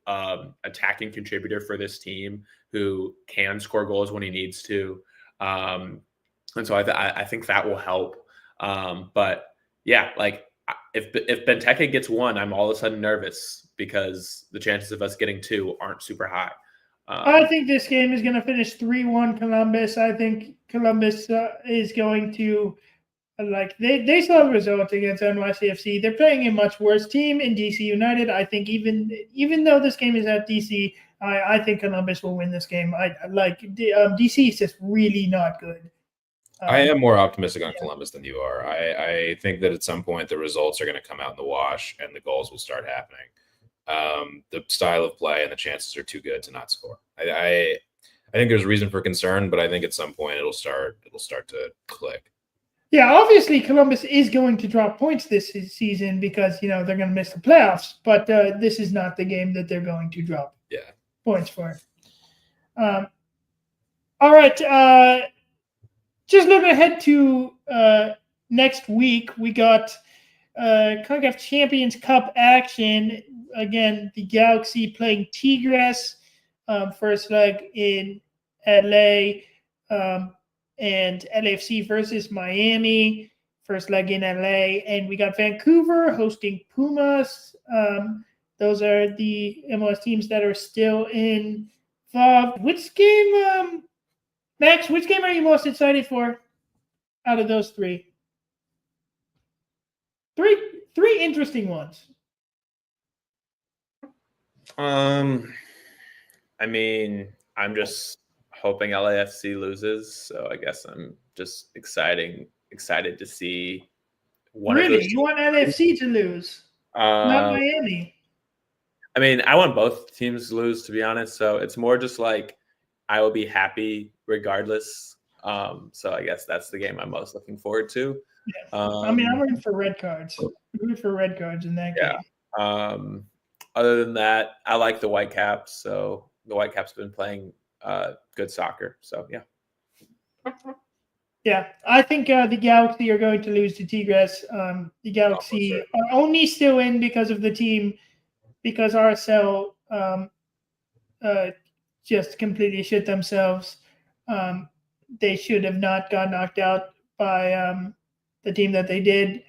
attacking contributor for this team who can score goals when he needs to. And so I think that will help. But yeah, like if Benteke gets 1, I'm all of a sudden nervous because the chances of us getting 2 aren't super high. I think this game is going to finish 3-1 Columbus. I think Columbus is going to they still have a result against NYCFC. They're playing a much worse team in DC United. I think even though this game is at DC, I think Columbus will win this game. DC is just really not good. I am more optimistic on Columbus than you are. I think that at some point the results are going to come out in the wash and the goals will start happening. The style of play and the chances are too good to not score. I think there's reason for concern, but I think at some point it'll start to click. Yeah, obviously Columbus is going to drop points this season because they're going to miss the playoffs. But this is not the game that they're going to drop points for. All right, just looking ahead to next week, we got CONCACAF Champions Cup action. Again, the Galaxy playing Tigres, first leg in LA, and LAFC versus Miami, first leg in LA. And we got Vancouver hosting Pumas. Those are the MLS teams that are still involved. Which game, Max, which game are you most excited for out of those three? Three interesting ones. I mean, I'm just hoping LAFC loses, so I guess I'm just excited to see one Really? of those. You want LAFC to lose? Not Miami. I mean, I want both teams to lose, to be honest. So it's more just like I will be happy regardless. So I guess that's the game I'm most looking forward to. Yeah. I'm rooting for red cards. I'm rooting for red cards in that game. Other than that, I like the Whitecaps. So the Whitecaps have been playing good soccer. So yeah. Yeah, I think the Galaxy are going to lose to Tigres. The Galaxy are only still in because of the team, because RSL just completely shit themselves. They should have not got knocked out by the team that they did.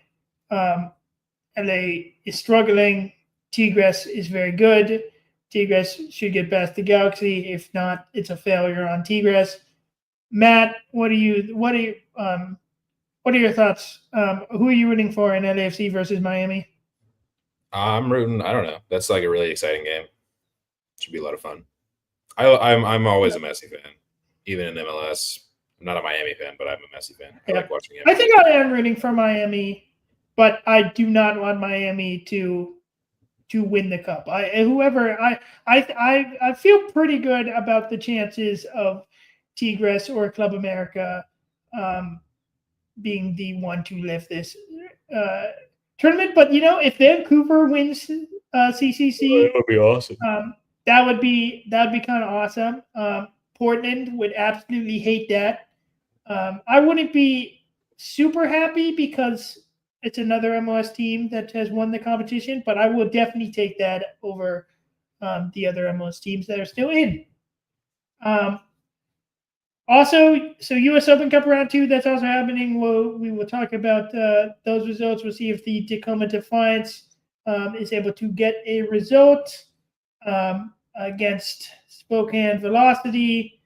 LA is struggling. Tigres is very good. Tigres should get past the Galaxy. If not, it's a failure on Tigres. Matt, what are your thoughts? Who are you rooting for in LAFC versus Miami? I'm rooting. I don't know. That's like a really exciting game. Should be a lot of fun. I'm always a Messi fan, even in MLS. I'm not a Miami fan, but I'm a Messi fan. I like watching him. I think I am rooting for Miami, but I do not want Miami to win the cup. I feel pretty good about the chances of Tigres or Club America being the one to lift this tournament. But if Vancouver wins CCC, that would be awesome. That would be kind of awesome. Portland would absolutely hate that. I wouldn't be super happy because it's another MLS team that has won the competition, but I will definitely take that over the other MLS teams that are still in. Also, so U.S. Open Cup Round 2, that's also happening. We will talk about those results. We'll see if the Tacoma Defiance is able to get a result against Spokane Velocity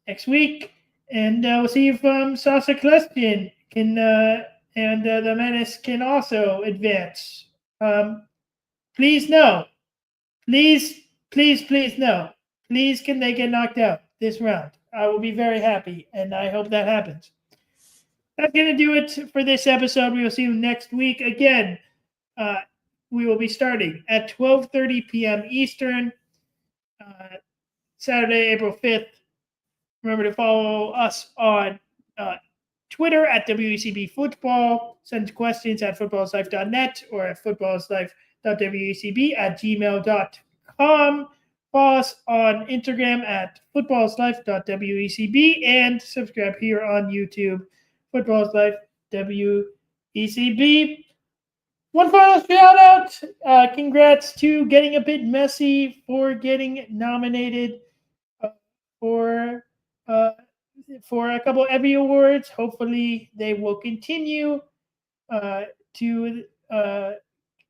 next week. And we'll see if Sasha Klestin can and the Menace can also advance. Please no. Please no. Please can they get knocked out this round? I will be very happy, and I hope that happens. That's going to do it for this episode. We will see you next week. Again, we will be starting at 12:30 p.m. Eastern, Saturday, April 5th. Remember to follow us on Twitter at WECB Football. Send questions at footballslife.net or at footballslife.wecb@gmail.com. Follow us on Instagram at footballslife.wecb and subscribe here on YouTube, Footballslife WECB. One final shout out. Congrats to Getting a Bit Messy for getting nominated for a couple Evie Awards. Hopefully they will continue to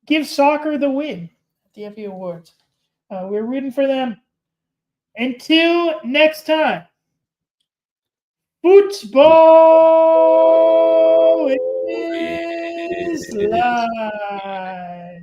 give soccer the win at the Evie Awards. We're rooting for them. Until next time, football is life.